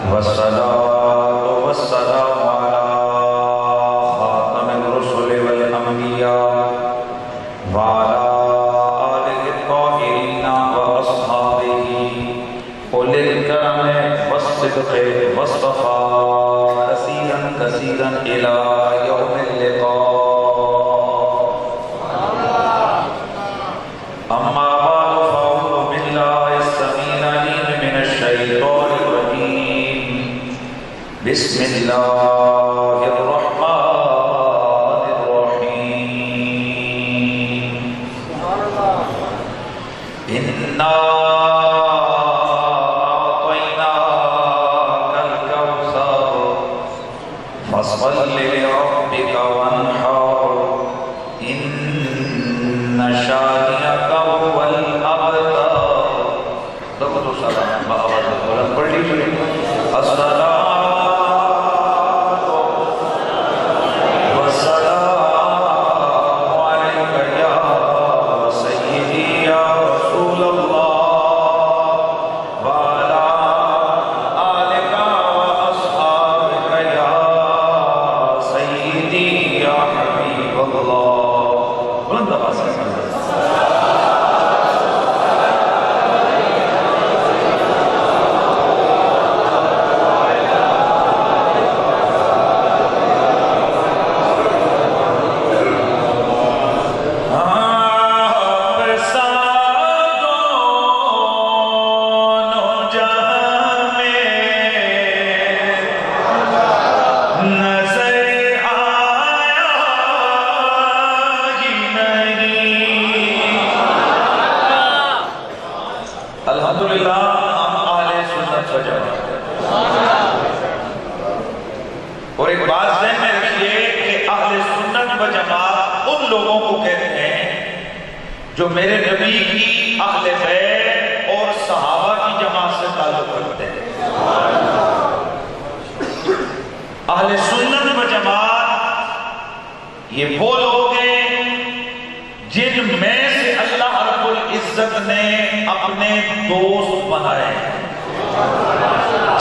والصلاة والسلام على خاتم الرسل والأنبياء وعلى آله الطاهرين وأصحابه أولي الكرم والصدق والصفاء كثيرا كثيرا إلى يوم اللقاء. أما بعد فأعوذ بالله السميع العليم من الشيطان الرجيم. بسم الله الرحمن الرحيم. إنا أعطيناك الكوثر فصل لربك وانحر إن شانئك هو الأبتر. ضبط السلام بآواز بلند پڑھ لیجیے. السلام جو میرے نبی کی اہل بیت اور صحابہ کی جماعت سے تعلق رکھتے ہیں. اہل سنت و جماعت یہ وہ لوگ ہیں جن میں سے اللہ رب العزت نے اپنے دوست بنائے ہیں،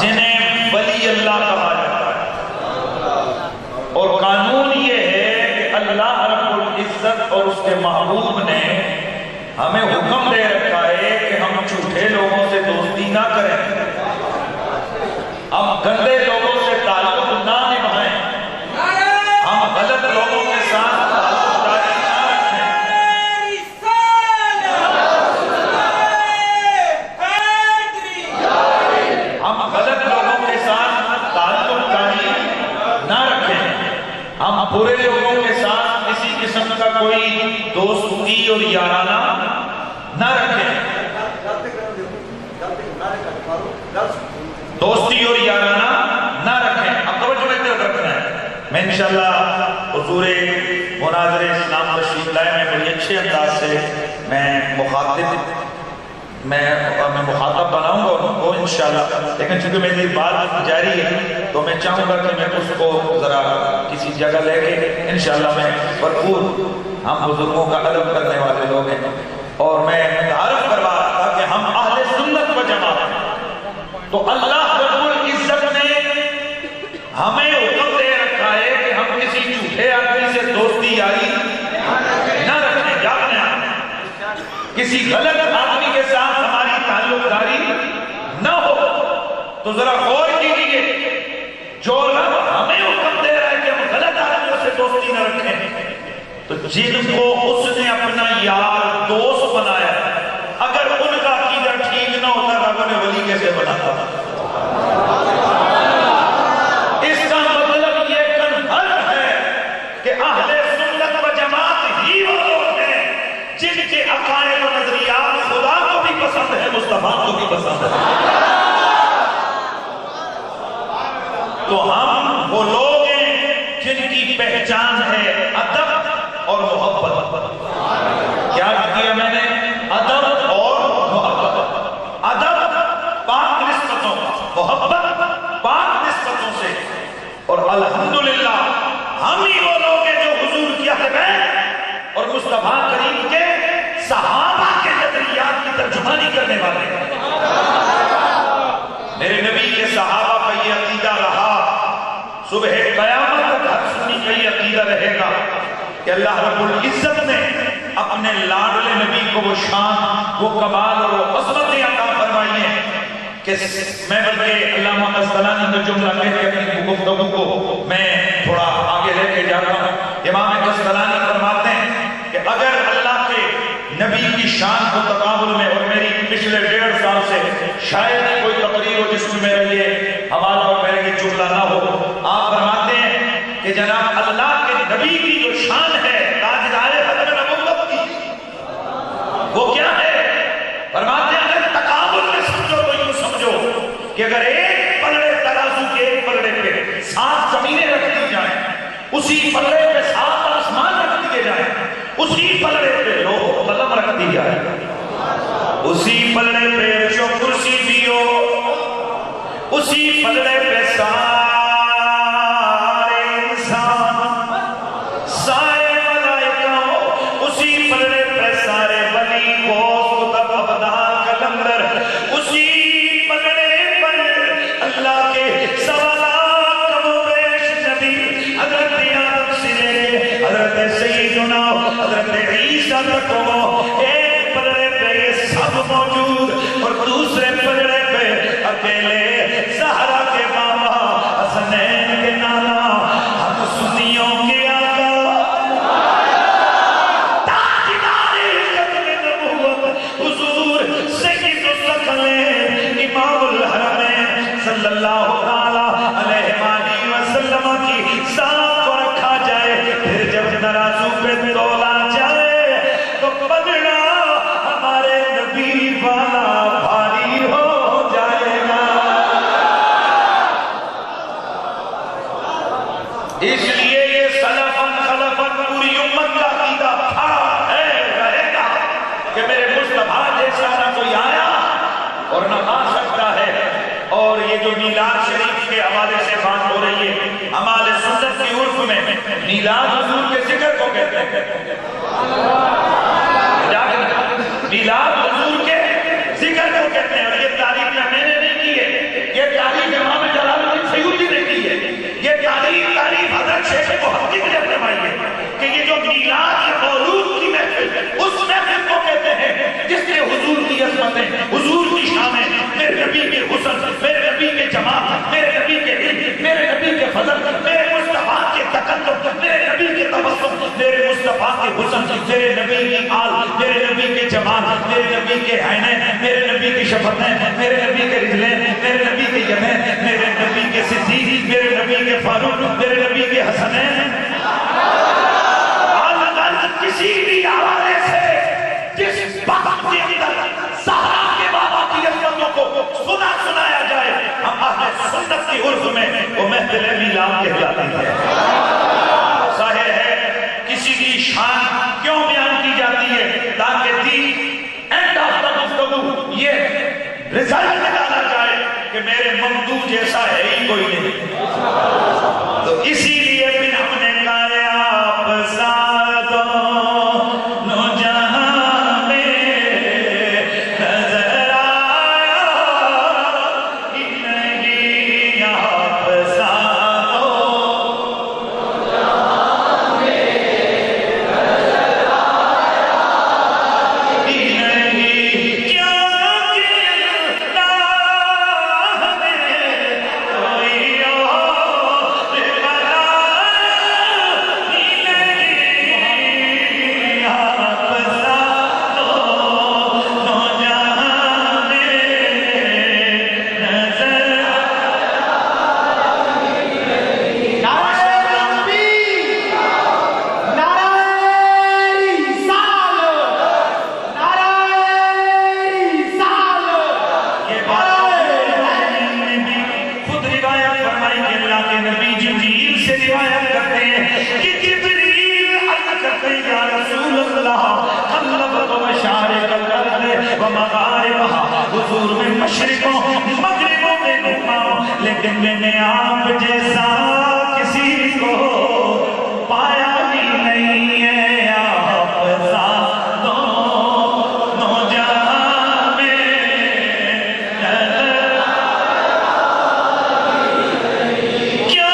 جنہیں ولی اللہ کہا جاتا ہے. اور قانون یہ ہے کہ اللہ رب العزت اور اس کے محبوب نے ہمیں حکم دے رکھا ہے کہ ہم جھوٹے لوگوں سے دوستی نہ کریں، ہم گندے لوگوں سے تعلق نہ نبھائیں، ہم غلط لوگوں کے ساتھ تعلق داری نہ رکھیں. ہم غلط لوگوں کے ساتھ تعلق داری نہ رکھیں، ہم برے لوگوں کے ساتھ کسی قسم کا کوئی دوستی اور یارانہ نہ رکھیں. دوستی اور یارانہ نہ رکھیں. اب توجہ میں طرف رکھنا ہے. میں انشاءاللہ حضور مناظر اسلام تشریف لائے، میں بڑی اچھے انداز سے میں مخاطب بناؤں گا ان کو انشاءاللہ. لیکن چونکہ میری بات جاری ہے تو میں چاہوں گا کہ میں اس کو ذرا کسی جگہ لے کے انشاءاللہ میں بھرپور، ہم بزرگوں کا ادب کرنے والے لوگ ہیں، اور میں تعارف کروا رہا تھا کہ ہم اہل سنت و جماعت ہیں. تو اللہ رب العزت نے ہمیں حکم دے رکھا ہے کہ ہم کسی جھوٹے آدمی سے دوستی یاری نہ رکھیں. کسی غلط آدمی کے ساتھ ہماری تعلق داری نہ ہو. تو ذرا غور کیجیے، جو رب ہمیں حکم دے رہا ہے کہ ہم غلط آدمیوں سے دوستی نہ رکھیں، تو جن کو اس نے اپنا یار دوست بنایا، اگر ان کا عقیدہ ٹھیک نہ ہوتا رب نے ولی کیسے بناتا؟ اس کا مطلب یہ کنفرم ہے کہ اہل سنت و جماعت ہی وہ لوگ ہیں جن کے عقائد و نظریات خدا کو بھی پسند ہے، مصطفیٰ کو بھی پسند ہے. تو ہم وہ لوگ ہیں جن کی پہچان ہے ادب اور محبت. کیا کیا میں نے؟ ادب اور محبت. ادب پاک نسبتوں، محبت پاک نسبتوں سے. اور الحمدللہ ہم ہی وہ لوگ ہیں جو حضور کی اہل بیت اور مصطفیٰ کریم کے صحابہ کے نظریات کی ترجمانی کرنے والے ہیں. میرے نبی کے صحابہ رہے گا کہ اللہ رب العزت نے اپنے لاڈلے نبی کو وہ شان، وہ کمال اور وہ عظمتیں عطا فرمائی ہیں کہ میں بلکہ علامہ قسطلانی کا جملہ کہہ کے اپنی گفتگو کو میں تھوڑا آگے لے کے جاتا ہوں۔ امام قسطلانی فرماتے ہیں کہ اگر اللہ کے نبی کی شان کو تقابل میں، اور میری پچھلے 1.5 سال سے شاید ہی کوئی تقریر ہو جس میں میرا یہ حوالہ اور میرا یہ جملہ نہ ہو، آپ فرماتے ہیں کہ جناب اللہ کے نبی کی جو شان ہے تاجدار ختم نبوت کی، وہ کیا ہے؟ فرماتے ہیں اگر تقابل میں سمجھو تو یوں سمجھو کہ اگر ایک پلڑے ترازو کے ایک پلڑے پہ 7 زمینیں رکھ دی جائیں، اسی پلڑے پہ 7 آسمان رکھ دیے جائیں، اسی پلڑے پہ لوح و قلم رکھ دی جائے، اسی پلڑے پہ جو کرسی بھی ہو، اسی پلڑے پہ سارے انسان، سارے ملائکہ ہو، اسی پلڑے پہ سارے ولی غوث کتب ابدال کلندر، اسی پلڑے پر اللہ کے سوالات کم و بیش نبی حضرت آدم سے لے کے حضرت سیدنا حضرت عیسیٰ تک ہو، ایک پلڑے پہ یہ سب موجود، اور دوسرے پلڑے پہ اکیلے زہرا کے بابا حسنین کے نانا ہم سنیوں کے آقا تاجدار ختم نبوت حضور سید الثقلین امام الحرمین صلی اللہ علیہ وآلہ وسلم کی ذات کو رکھا جائے، پھر جب ترازو پہ تولا جائے تو پلڑا ہمارے نبی والا بھاری ہو جائے گا۔ اس لیے یہ سلفاً خلفاً پوری امت کا عقیدہ تھا، ہے، رہے گا کہ میرے مصطفیٰ جیسا نہ کوئی آیا اور نہ آ سکتا ہے۔ اور یہ جو میلاد شریف کے حوالے سے بات ہو رہی ہے، ہمارے سنت کی عرف میں میلاد حضور کے ذکر کو کہتے ہیں، میلاد حضور کے ذکر کو کہتے ہیں، اور یہ تعریف میں نے نہیں کی ہے، یہ تعریف امام جلال الدین سیوطی نے کی ہے، یہ تعریف حضرت شیخ محقق نے فرمائی ہے کہ یہ جو میلاد یا مولود کی محفل، اس محفل کو کہتے ہیں جس میں حضور کی عظمتیں، حضور کی شانیں، میرے نبی کے حسن، میرے نبی کے جمال، میرے نبی کے علم، میرے نبی کے فضل، میرے مصطفیٰ کے تکلم، میرے نبی کے تبسم، میرے مصطفیٰ کے حسن، میرے نبی کی آل، میرے نبی کے جمال، میرے نبی کے عینین، میرے نبی کی شفتیں، میرے نبی کے رجلین، میرے نبی کے یدین، میرے نبی کے صدیق، میرے نبی کے فاروق، میرے نبی کے حسنین، کسی بھی حوالے سے جس وقت کے اندر زہرا کے بابا کی عظمتوں کو سنایا جائے، ہم اہل سنت کی عرف میں وہ محفل میلاد کہلاتی ہے۔ ظاہر ہے کسی کی شان کیوں بیان کی جاتی ہے؟ تاکہ دین اینڈ آف دا گفتگو یہ رزلٹ نکالا جائے کہ میرے ممدوح جیسا ہے ہی کوئی نہیں۔ تو اسی لیے پھر ہم نے کہا آپ حضور میں مشرقوں مغربوں میں گھوما، لیکن میں نے آپ جیسا کسی کو پایا ہی نہیں ہے۔ آپ ساتھوں نوجہاں میں کیا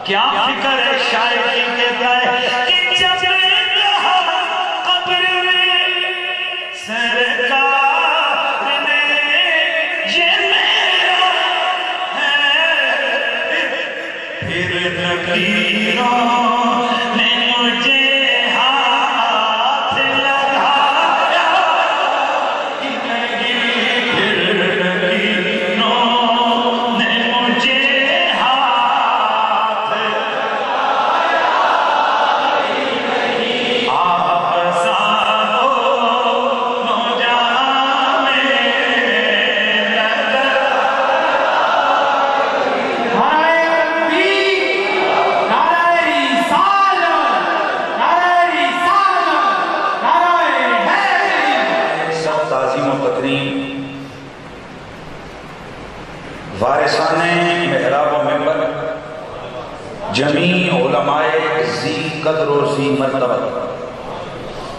کیا فکر ہے شاعری کے گئے کہ جب قبر میں سرکار نے یہ میرا ہے پھر نکیروں نے مجھے ہاتھ لگایا کہ نہیں پھر نکیروں نے مجھے ہاتھ لگایا آپ سادو نوجان میں نظر سب تعظیم و تکریم وارثان محراب و منبر جمیع علماء ذی قدر و ذی مرتبہ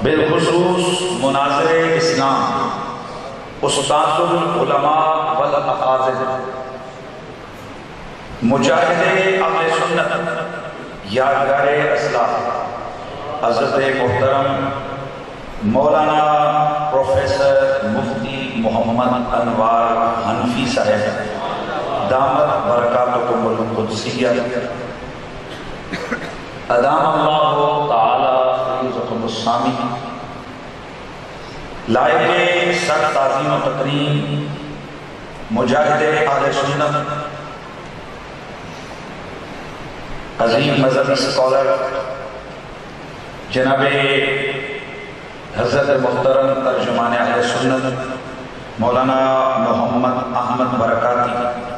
بالخصوص مناظر اسلام استاد العلماء والاحاضر مجاہد اہل سنت یادگار اسلاف حضرت محترم مولانا پروفیسر مفتی محمد انوار حنفی صاحب دامت برکاتکم القدسیہ ادام اللہ تعالی فیضکم السامی لائق سر تعظیم و تکریم مجاہد اہل سنت عظیم مذہبی سکولر جناب حضرت محترم ترجمان اہل سنت مولانا محمد احمد برکاتی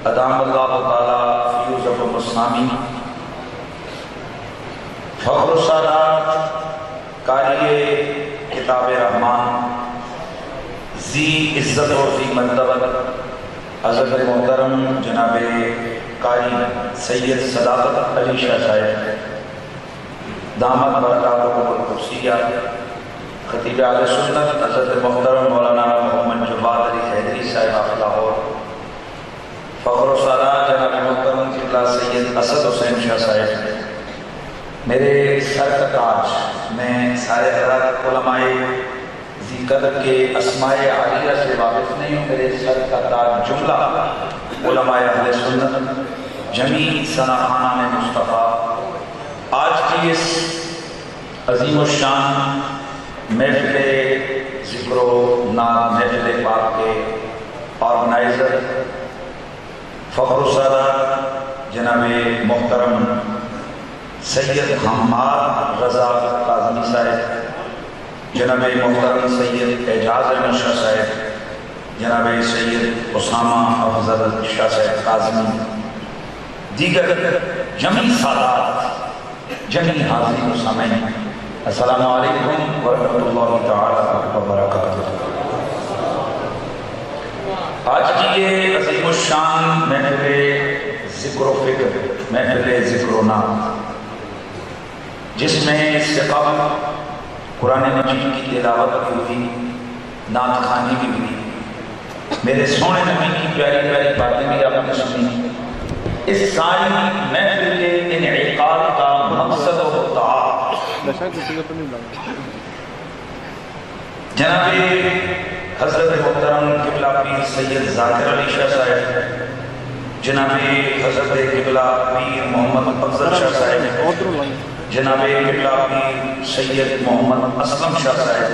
ادام اللہ تعالی فیضکم السامی فخر السادات قاری کتاب رحمان ذی عزت و ذی مرتبہ حضرت محترم جناب قاری سید صداقت علی شاہ صاحب دامت برکاتکم القدسیہ خطیب اہل سنت حضرت محترم مولانا محمد جواد علی حیدری صاحب لاہور فخر السادات جناب محترم قبلہ سید اسد حسین شاہ صاحب میرے سر کا تاج میں سارے حضرات علماء ذی قدر کے اسماء عالیہ سے واقف نہیں ہوں میرے سر کا تاج جملہ علماء اہل سنت جمیع ثناخانان مصطفیٰ آج کی اس عظیم الشان محفل ذکر و نام محفل پاک کے آرگنائزر فخر السادات جناب محترم سید حماد رضا کاظمی صاحب جناب محترم سید اعجاز احمد شاہ صاحب جناب سید اسامہ افضل شاہ صاحب کاظمی دیگر جمیع سادات جمیع حاضرین و سامعین السلام علیکم ورحمۃ اللہ تعالی وبرکاتہ آج کی یہ عظیم الشان محفل ذکر و فکر محفل ذکر و نام جس میں اس سے قبل قرآن مجید کی تلاوت بھی ہوئی نعت خوانی بھی ہوئی میرے سونے نبی کی پیاری پیاری باتیں بھی آپ نے سنی اس ساری محفل کے انعقاد کا مقصد و دعا جناب حضرت محترم قبلہ پیر سید ذاکر علی شاہ صاحب جناب حضرت قبلہ پیر محمد افضل شاہ صاحب جناب قبلہ پیر سید محمد اسلم شاہ صاحب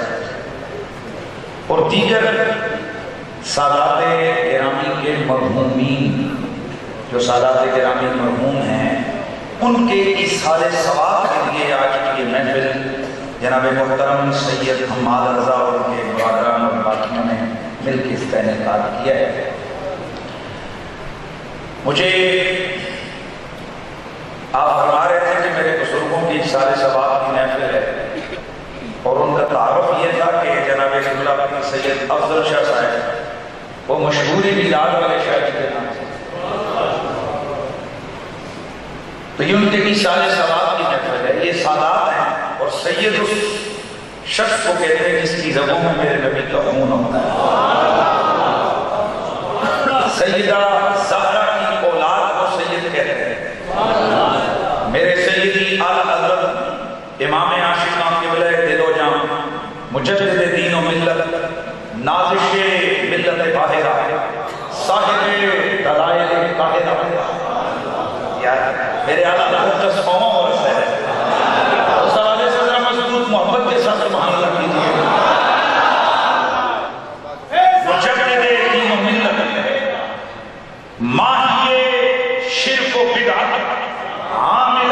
اور دیگر سادات گرامی کے مرحومین جو سادات گرامی مرحوم ہیں ان کے اصحال ثواب کے لیے آج کی یہ محفل جناب محترم سید حماد رضا اور ان کے برادران اور باقیوں نے مل کے اس کا انعقاد کیا ہے مجھے آپ فرما رہے تھے کہ میرے بزرگوں کی اصحال ثواب کی محفل ہے اور ان کا تعارف یہ تھا کہ جناب قبلہ پیر سید افضل شاہ صاحب وہ مشہوری بلال والے شاعر کے نام سے تو یہ ان کے اصحال ثواب کی محفل ہے یہ سادات ہیں اور سید اس شخص کو کہتے ہیں جس کی رگوں میں میرے نبی کا خون ہوتا ہے سیدہ زہرا کی اولاد کو سید کہتے ہیں مجدد دین و ملت، نازش ملت باہرہ، صاحب دلائل قاہرہ. یار میرے اعلیٰ حضرت کا سوما اور ہے اس حوالے سے ذرا مضبوط محبت کے ساتھ سبحان اللہ کیجیے. مجدد دین و ملت، ماہی شرک و بدعت، عامل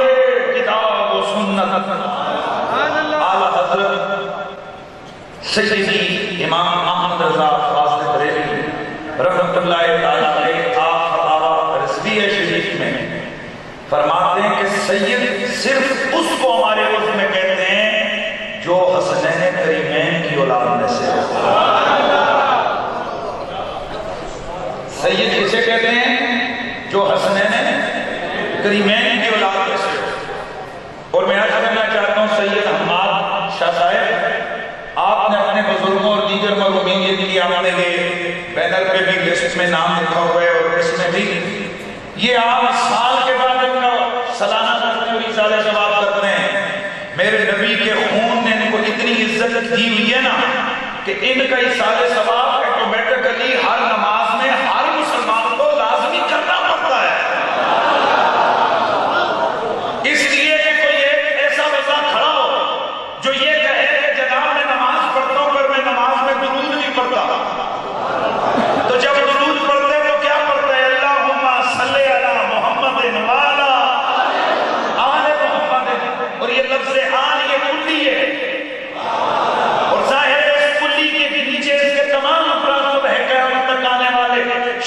کتاب و سنت، اعلیٰ حضرت سیدی امام احمد رضا فاضل بریلوی رحمت اللہ تعالیٰ علیہ آپ فتاوی رضویہ شریف میں فرماتے ہیں کہ سید صرف اس کو ہمارے عرف میں کہتے ہیں جو حسنین کریمین کی اولاد میں سے. سید کسے کہتے ہیں؟ جو حسنین کریمین کی اولاد میں سے. اور میں آج کرنا چاہتا ہوں سید حماد شاہ صاحب، آپ نے اپنے بزرگوں اور دیگر مرحومین کی آپ نے یہ بینر پہ بھی لسٹ میں نام لکھا ہوا ہے اور اس میں بھی یہ آپ سال کے بعد ان کا سالانہ کرتے ہوئی سالہ ثواب کرتے ہیں. میرے نبی کے خون نے ان کو اتنی عزت دی ہوئی ہے نا کہ ان کا یہ سالہ ثواب آٹومیٹکلی ہر نماز میں ہر مسلمان کو لازمی کرنا پڑتا ہے. اس لیے کہ کوئی ایک ایسا بندہ کھڑا ہو جو یہ کہے کہ جناب میں نماز پڑھتا ہوں پر میں نماز میں درود نہیں پڑھتا. تو جب درود پڑھتے تو کیا پڑھتا ہے؟ اللہم صلی علی محمد وعلی آل محمد. اور یہ لفظ آل یہ کلی ہے اور ظاہر ہے اس کلی کے نیچے اس کے تمام افراد صبح قیامت تک آنے والے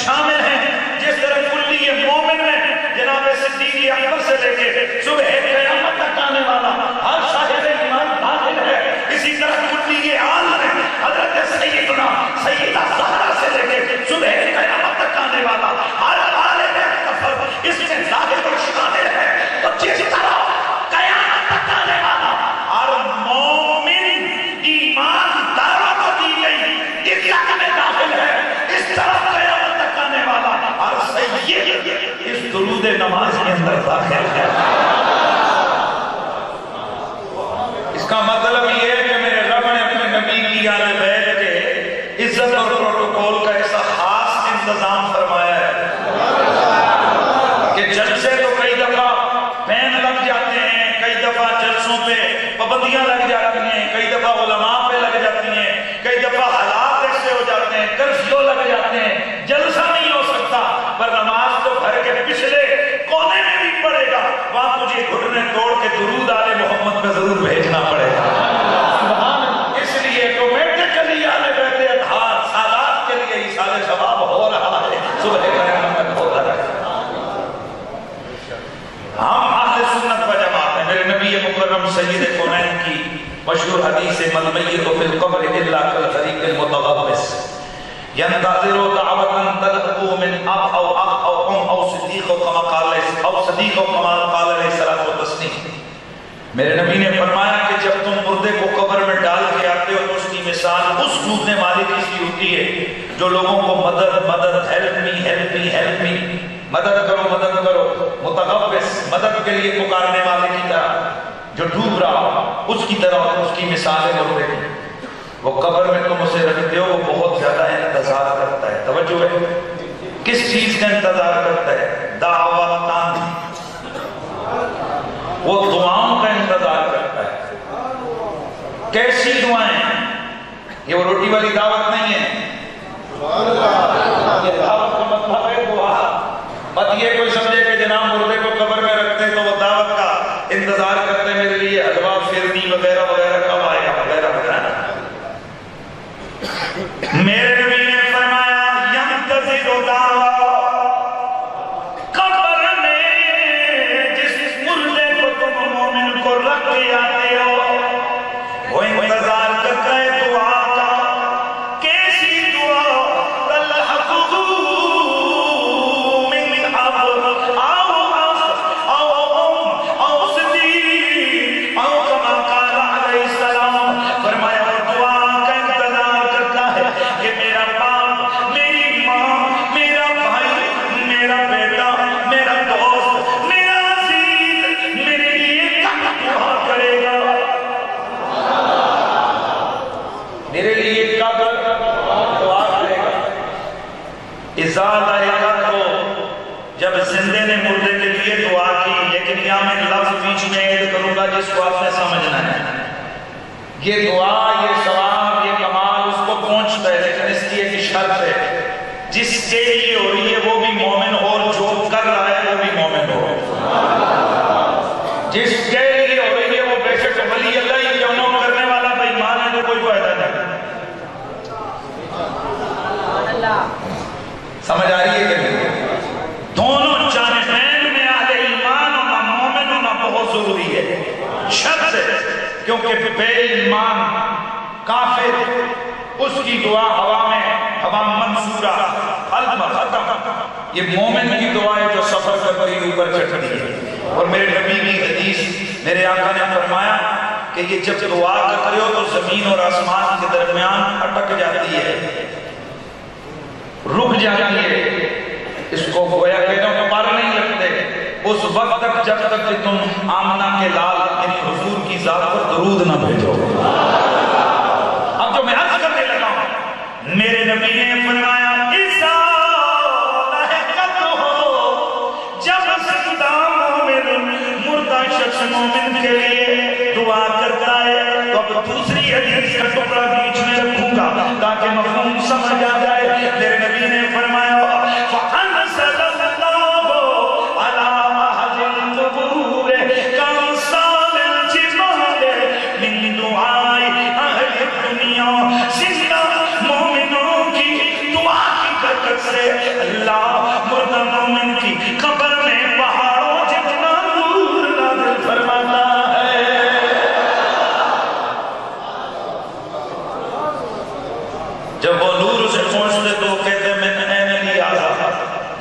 شامل ہیں. جس طرح کلی مومن میں جناب صدیق اکبر سے لے کے صبح قیامت تک آنے والا ہر صاحب ایمان داخل ہے، اسی طرح کلی آل میں حضرت سیدنا سیدہ زہرا سے لے کے صبح قیامت تک آنے والا ہر عالم مغفر اس میں ظاہر و شامل ہے. تو جس طرح قیامت تک آنے والا ہر مومن ایمان داروں کو دی گئی عزت میں داخل ہے، اس طرح قیامت تک آنے والا ہر سید اس درود نماز کے اندر داخل ہے. اس کا مطلب یہ ہے کہ میرے رب نے اپنے نبی کی آل بیت کے عزت اور پروٹوکول کا ایسا خاص انتظام فرمایا ہے کہ جلسے تو کئی دفعہ پین لگ جاتے ہیں، کئی دفعہ جلسوں پہ پابندیاں لگ جاتی ہیں، کئی دفعہ علماء پہ لگ جاتی ہیں، کئی دفعہ حالات ایسے ہو جاتے ہیں، کرفیو لگ جاتے ہیں، جلسہ نہیں ہو سکتا. پر نماز تو گھر کے پچھلے کونے میں بھی پڑے گا، وہاں تجھے گھٹنے توڑ کے درود آل محمد پہ ضرور بھیجنا پڑے گا. اس لیے آٹومیٹکلی آل بیت اطہار سادات کے لیے یہ سال ثواب ہو رہا ہے، صبح قیامت ہو رہا ہے. ہم اہل سنت و جماعت ہیں. میرے نبی مکرم سید کونین کی مشہور حدیث مَلْمَيِّتُ فِي الْقَبْرِ إِلَّا كَالْغَرِيقِ الْمُتَغَمِّسِ يَنْتَظِرُ دَعْوَةً تَلْقُوهُ مِنْ أَبْ أَوْ أَخْ أَوْ أُمْ أَوْ صِدِيقٍ كَمَا قَالَ عَلَيْهِ الصَّلَاةُ وَالتَّسْلِيمُ. میرے نبی نے فرمایا کہ جب تم مردے کو قبر میں ڈال کے آتے ہو تو اس کی مثال اس ڈوبنے والے کی سی ہوتی ہے جو لوگوں کو مدد مدد ہیلپ می مدد کرو متغوث مدد کے لیے پکارنے والے کی طرح جو ڈوب رہا اس کی طرح اس کی مثال ہے مردے کی. وہ قبر میں تم اسے رکھتے ہو، وہ بہت زیادہ انتظار کرتا ہے. توجہ ہے کس چیز کا انتظار کرتا ہے؟ دعوتاً، وہ دعاؤں کا انتظار کرتا ہے. کیسی دعائیں؟ یہ وہ روٹی والی دعوت نہیں ہے. یہ دعوت کا مطلب ہے دعا. مت یہ کوئی سمجھے کہ جناب مردے کو قبر میں رکھتے تو وہ دعوت کا انتظار کرتے میرے لیے حلوہ فرنی وغیرہ وغیرہ کب آئے گا وغیرہ وغیرہ. میرے نبی نے فرمایا ینتظر دعوت، قبر میں جس مردے کو تم مومن کو رکھ کے آتے ہو وہ انتظار کرتا ہے دعا کا. کیسی دعا؟ تلحقہ من اب او صدیق او کما قال علیہ السلام. فرمایا وہ دعا کا انتظار کرتا ہے کہ میرا کر دعا کرے گا. اذا لائقت ہو جب زندے نے مردے کے لیے دعا کی، لیکن یہاں میں لفظ بیچ میں ایڈ کروں گا جس کو آپ نے سمجھنا ہے. یہ دعا، یہ ثواب، یہ کمال اس کو پہنچتا ہے، لیکن اس کی ایک شرط ہے، جس کے لیے ہو رہی ہے وہ بھی مومن ہو اور جو کر رہا ہے وہ بھی مومن ہو. جس کے لیے ہو رہی ہے وہ بے شک ولی اللہ ہی کیوں نہ کرنے والا بے ایمان ہے تو کوئی فائدہ نہیں. سمجھ آ رہی ہے کہ نہیں؟ دونوں جانبین میں اہل ایمان ہونا، مومن ہونا بہت ضروری ہے، شرط ہے. کیونکہ بے ایمان کافر اس کی دعا ہوا میں، ہوا منصورہ، قلب ختم. یہ مومن کی دعا ہے جو سفر کرتی ہے، اوپر چڑھتی ہے. اور میرے نبی کی حدیث، میرے آقا نے فرمایا کہ یہ جب دعا کرتے ہو تو زمین اور آسمان کے درمیان اٹک جاتی ہے، رک جاتی ہے. اس کو گویا کہ پر نہیں لگتے اس وقت تک جب تک کہ تم آمنہ کے لال یعنی حضور کی ذات پر درود نہ بھیجو. اب جو میں عرض کرنے لگا ہوں، میرے نبی نے فرمایا ایسا لہقت ہو جب زندہ مومن مردہ شخص مومن کے لیے دعا کرتا ہے. تو اب دوسری حدیث کا ٹکڑا بیچ میں رکھوں گا تاکہ مفہوم سمجھ آ جائے. میرے نبی نے فرمایا فَأَنْزَلَ اللَّهُ عَلَىٰ أَهْلِ الْقُبُورِ كَأَمْثَالِ الْجِبَالِ مِن دُعَاءِ أَهْلِ الدُّنْيَا. زندہ مومنوں کی دعا کی برکت سے اللہ مردہ مومن کی قبر میں پہاڑوں جتنا نور نازل فرماتا ہے. جب وہ نور سے پہنچتے تو کہتے ہیں میں نے لیا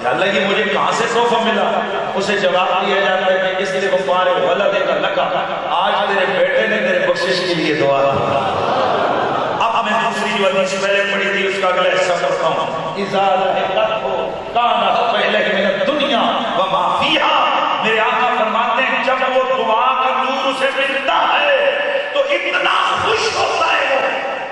یا اللہ یہ مجھے کہاں سے تحفہ ملا. اسے جواب دیا جاتا ہے کہ اس لیے غفار ولد کا لکا، آج تیرے بیٹے نے تیرے بخشش کے لیے دعا کی. اب میں دوسری جو حدیث پہلے پڑھی تھی اس کا اگلا حصہ پڑھتا ہوں. اذا لحقت ہو کانت پہلے من الدنیا وما فیہا. میرے آقا فرماتے ہیں جب وہ دعا کا نور اسے ملتا ہے تو اتنا خوش ہوتا ہے وہ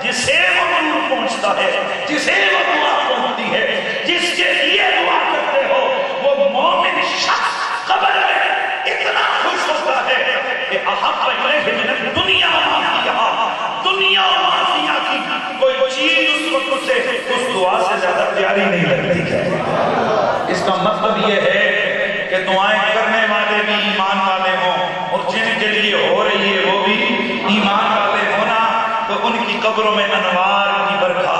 جسے وہ نور پہنچتا ہے، جسے وہ دعا پہنچتی ہے، جس کے لیے دعا کرتے ہو وہ مومن شخص قبر میں اتنا خوش ہوتا ہے کہ احب الیہ من الدنیا وما فیہا. دنیا و ما فیہا کی کوئی چیز اس وقت اسے اس دعا سے زیادہ پیاری نہیں لگتی ہے. اس کا مطلب یہ ہے کہ دعائیں کرنے والے بھی ایمان والے ہوں اور جن کے لیے ہو رہی ہے وہ بھی ایمان والے ہونا، تو ان کی قبروں میں انوار کی برکھا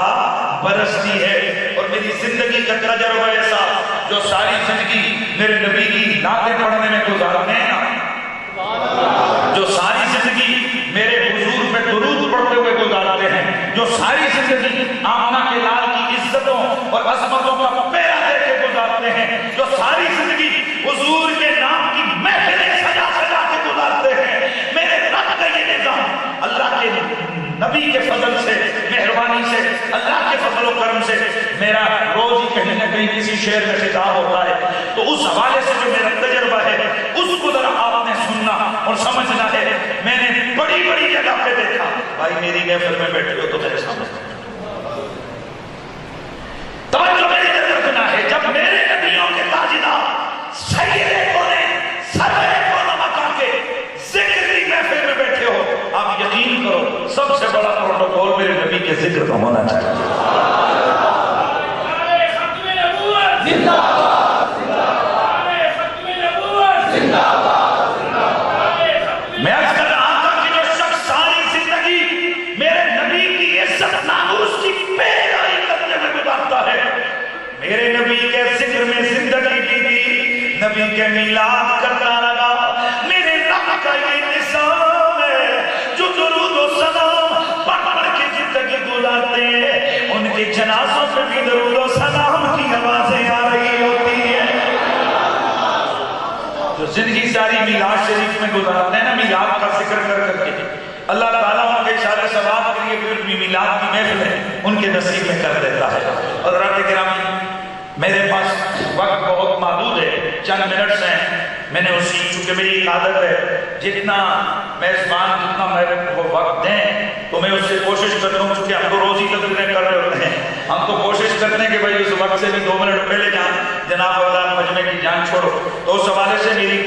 برستی ہے. اور میری زندگی کا تجربہ ایسا جو ساری زندگی میرے نبی کی نعتیں پڑھنے میں گزارنے ہیں نا، جو ساری زندگی میرے حضور پہ درود پڑھتے ہوئے گزارتے ہیں، جو ساری زندگی آمنہ کے لال کی عزتوں اور عظمتوں کا پیرا دے کے گزارتے ہیں، جو ساری زندگی حضور کے نام کی محفلیں سجا سجا کے گزارتے ہیں. میرے رب کا یہ نظام اللہ کے نبی کے فضل سے، مہربانی سے، اللہ کے فضل و کرم سے میرا روز ہی کہیں نہ کہیں کسی شعر میں خطاب ہوتا ہے. تو اس حوالے سے جو میرا تجربہ ہے اس کو ذرا آپ نے سننا اور سمجھنا ہے. میں نے بڑی بڑی جگہ پہ دیکھا، بھائی میری محفل میں بیٹھے ہو تو میرے سامنے توجہ میری طرف رکھنا ہے. جب میرے نبیوں کے تاجدار سید کونین سرور کون مکہ کے ذکر کی محفل میں بیٹھے ہو، آپ یقین کرو سب سے بڑا پروٹوکول میرے نبی کے ذکر کا ہونا چاہیے. زندہ باد، زندہ باد. میں عرض کر رہا تھا کہ جو شخص ساری زندگی میرے نبی کی عزت ناموس کی پیرائی کرنے میں گزارتا ہے، میرے نبی کے ذکر میں زندگی دی تھی، نبی کے میلاد کرتا لگا. میرے رب کا یہ نظام ہے جو درود و سلام پڑھ پڑھ کے زندگی گزارتے ہیں، ان کے جنازوں پہ بھی درود و سلام کی آوازیں آ رہی ہوتی ہیں. جو زندگی ساری میلاد شریف میں گزارتے ہیں نا، میلاد کا ذکر کر کے اللہ تعالیٰ ان کے اشارے ثواب کے لیے پھر بھی میلاد کی محفل ہے ان کے نصیب میں کر دیتا ہے. حضرات گرامی، میرے پاس وقت بہت محدود ہے، چند منٹس ہیں، میں نے اسی چونکہ میری ایک عادت ہے جتنا میزبان جتنا وہ وقت دیں تو میں اس سے کوشش کرتا ہوں، چونکہ ہم تو روز ہی تقریریں کر رہے ہوتے ہیں، ہم تو کوشش کرتے ہیں کہ بھائی اس وقت سے بھی 2 منٹ پہلے جناب اللہ مجمع کی جان چھوڑو، تو اس حوالے سے میری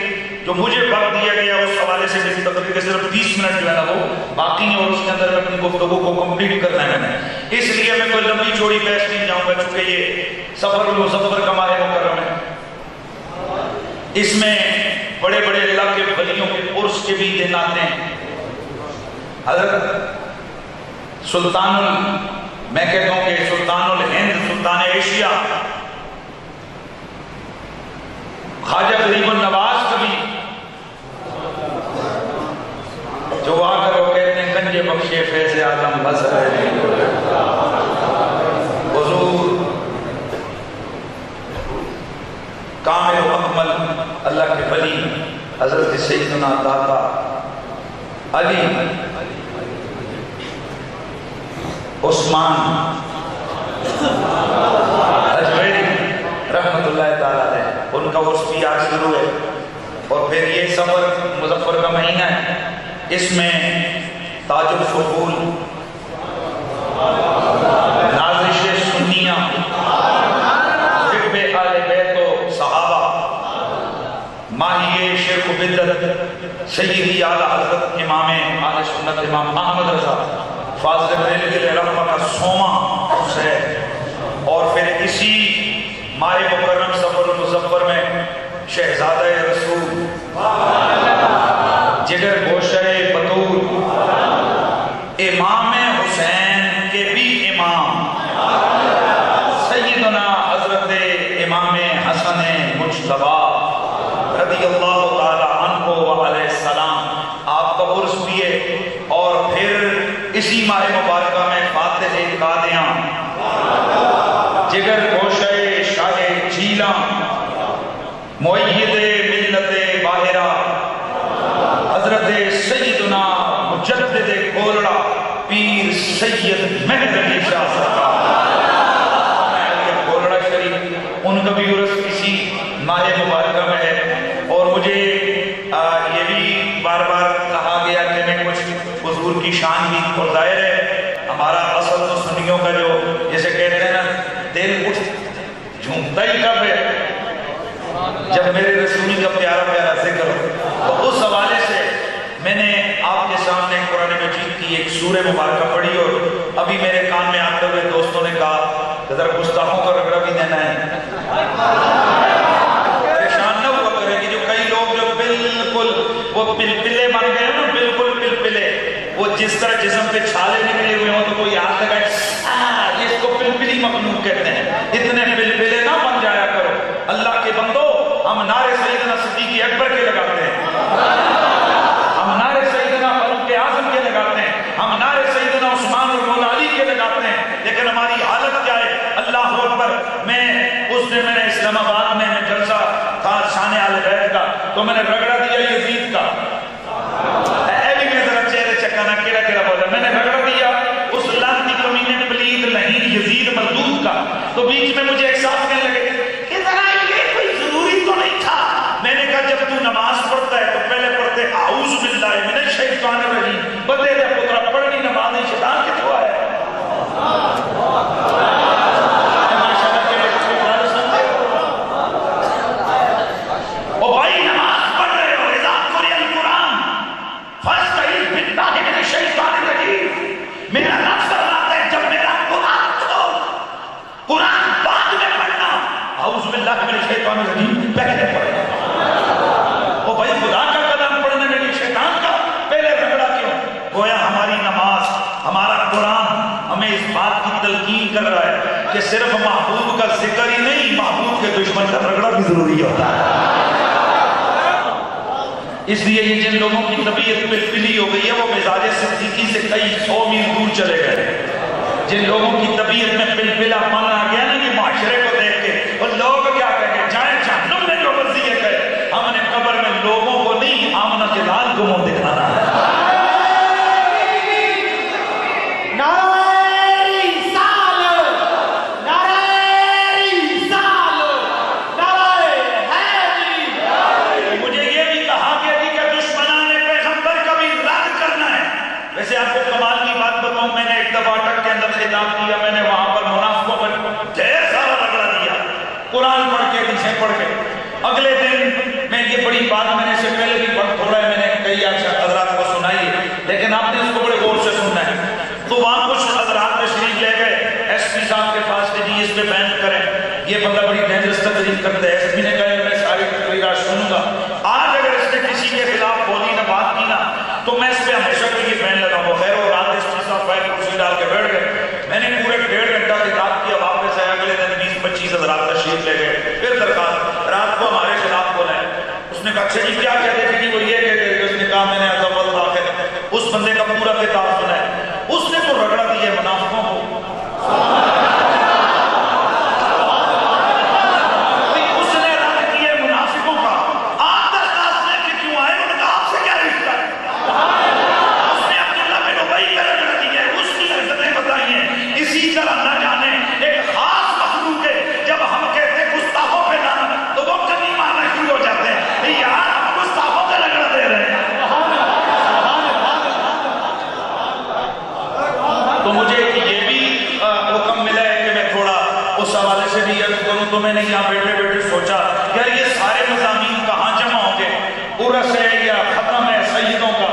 جو مجھے وقت دیا گیا اس حوالے سے میری تقریر کے صرف 20 منٹ جو ہے نا وہ باقی ہیں، اور اس کے اندر میں اپنی گفتگو کو کمپلیٹ کرنا ہے میں نے، اس لیے میں کوئی لمبی چوڑی بحث نہیں جاؤں گا، چونکہ یہ سفر المظفر کا ماہ مکرم ہے، اس میں بڑے بڑے اللہ کے ولیوں کے عرس کے بھی دن آتے ہیں۔ حضرت میں کہتا ہوں کہ سلطان الہند، سلطان ایشیا خواجہ غریب النواز کبھی جو آ کر وہ کہتے ہیں گنج بخشے فیض اعظم بسر حضور کامل و اکمل اللہ کے ولی حضرت سیدنا داتا علی عثمان اجمیری رحمت اللہ تعالیٰ علیہ، ان کا عرس بھی آج شروع ہے، اور پھر یہ سفر مظفر کا مہینہ ہے، اس میں تاج الفضول، نازش سنیہ، حب آل بیت و صحابہ، ماہی شرک و بدعت، سیدی اعلیٰ حضرت امام آل سنت امام احمد رضا فاضل بریلوی رحمہ کا سوما حسین، اور پھر اسی ماہ مکرم سفر المظفر میں شہزادہ رسول جگر گوشہ بطول امام حسین کے بھی امام سیدنا حضرت امام حسن مجتبی رضی اللہ تعالی عنہ وعلیہ السلام، آپ کا عرس بھی ہے، اور پھر اسی ماہ مبارکہ میں فاتح قادیاں جگر گوشہ شاہ جیلاں معید ملت باہرہ حضرت سیدنا مجدد کولڑا پیر سید مہر علی شاہ سرکار کولڑا شریف، ان کا بھی عرس اسی ماہ مبارکہ میں ہے، اور مجھے یہ بھی بار بار کہا گیا کہ میں کچھ حضور کی شان بھی، اور ظاہر ہے ہمارا اصل تو سنیوں کا جو جیسے کہتے ہیں نا دل اٹھ جھومتا ہی کب ہے جب میرے رسول کا پیارا پیارا ذکر ہو، تو اس حوالے سے میں نے آپ کے سامنے قرآن مجید کی ایک سورہ مبارکہ پڑھی، اور ابھی میرے کان میں آتے ہوئے دوستوں نے کہا کہ ذرا گستاخوں کا رگڑا بھی دینا ہے، پریشان نہ ہوا کرے کہ جو کئی لوگ جو بالکل وہ پلپلے بن گئے نا، بالکل پلپلے، وہ جس طرح جسم پہ چھالے نکلے ہوئے ہوں تو کوئی ہاتھ لگائے یہ اس کو پلپلی مخلوق کہتے ہیں، اتنے پلپلے نہ بن جایا کرو اللہ کے بندو، ہم نعرے سیدنا صدیق اکبر کے لگاتے ہیں، ہم نعرے سیدنا فاروق اعظم کے لگاتے ہیں، ہم نعرے سیدنا عثمان اور مولا علی کے لگاتے ہیں، لیکن ہماری حالت کیا ہے؟ اللہ اکبر۔ میں اس دن میں نے اسلام آباد میں جلسہ تھا شان اہل بیت کا، تو میں نے رگڑا دیا یزید کا، بھی میں ذرا چہرے چکانا کیڑا کیڑا بولا، میں نے رگڑا دیا اس لانتی کمینے پلید لہین یزید مردود کا، تو بیچ میں مجھے احساس کرنے لگے کہ ذرا یہ کوئی ضروری تو نہیں تھا، میں نے کہا جب تو نماز پڑھتا ہے تو پہلے پڑھتے اعوذ باللہ من الشیطان الرجیم، بدے دے پترا پڑھنی نماز نہیں شیطان کے تو ہے، پہلے پڑھنا، وہ بھائی خدا کا کلام پڑھنے میں شیطان کا پہلے رگڑا کیوں؟ گویا ہماری نماز، ہمارا قرآن ہمیں اس بات کی تلقین کر رہا ہے کہ صرف محبوب کا ذکر ہی نہیں، محبوب کے دشمن کا رگڑا بھی ضروری ہوتا ہے۔ اس لیے یہ جن لوگوں کی طبیعت پلپلی ہو گئی ہے وہ مزاج صدیقی سے کئی 100 میل دور چلے گئے، جن لوگوں کی طبیعت میں پلپلا پن آ گیا نا یہ معاشرے کو دیکھ کے، اور لوگ کیا کہیں گے جائیں جہنم میں جو وصیت ہے، ہم نے قبر میں لوگوں کو نہیں آمنہ کے لال کو منہ دکھانا ہے۔ نعرہ رسالت، نعرہ رسالت حدیثیں پڑھ کے اگلے دن میں یہ بڑی بات میں نے سے پہلے بھی پڑھ تھوڑا ہے میں نے کئی حضرات کو سنائی ہے لیکن آپ نے اس کو بڑے غور سے سننا ہے. تو وہاں کچھ حضرات تشریف لے گئے ایس پی صاحب کے پاس کہ جی اس پہ بین کریں, یہ بندہ بڑی ڈینجرس تقریر کرتا ہے. ایس پی نے کہا میں ساری تقریرات سنوں گا, آج اگر اس نے کسی کے خلاف بولی نہ بات کی نا تو میں اس پہ ہمیشہ کے لیے بین لگاؤں گا. خیر و رات ایس پی صاحب فائل کرسی ڈال کے بیٹھ گئے. میں نے پورے 1.5 گھنٹہ کتاب کیا, واپس آیا اگلے دن 20-25 حضرات تشریف لے گئے. پھر درخواست رات کو ہمارے خلاف بولا ہے. اس نے کہا اچھا جی کیا کہتے تھے کہ وہ یہ کہتے تھے. اس نے کہا میں نے عظمت آخر اس بندے کا پورا کتاب سنا ہے. اس نے تو رگڑا دیا منافقوں کو, اس نے رد کیے منافقوں کا. آپ درخواست لے کے کیوں آئے, ان کا آپ سے کیا رشتہ ہے. اس نے عبداللہ بن ابی کا رگڑا دیا ہے, اس کی حرکتیں بتائی ہیں. اسی طرح نہ جانے ایک خاص مخلوق ہے, جب ہم کہتے ہیں گستاخوں پہ نام تو وہ کبھی ماننا شروع ہو جاتے ہیں یار ہم گستاخوں پہ رگڑا دے رہے ہیں. تو مجھے یہ بھی حکم ملا ہے کہ میں تھوڑا اس حوالے سے بھی عرض کروں. تو میں نے یہاں بیٹھے بیٹھے سوچا یار یہ سارے مضامین کہاں جمع ہوں گے, عرس ہے یا ختم ہے سیدوں کا,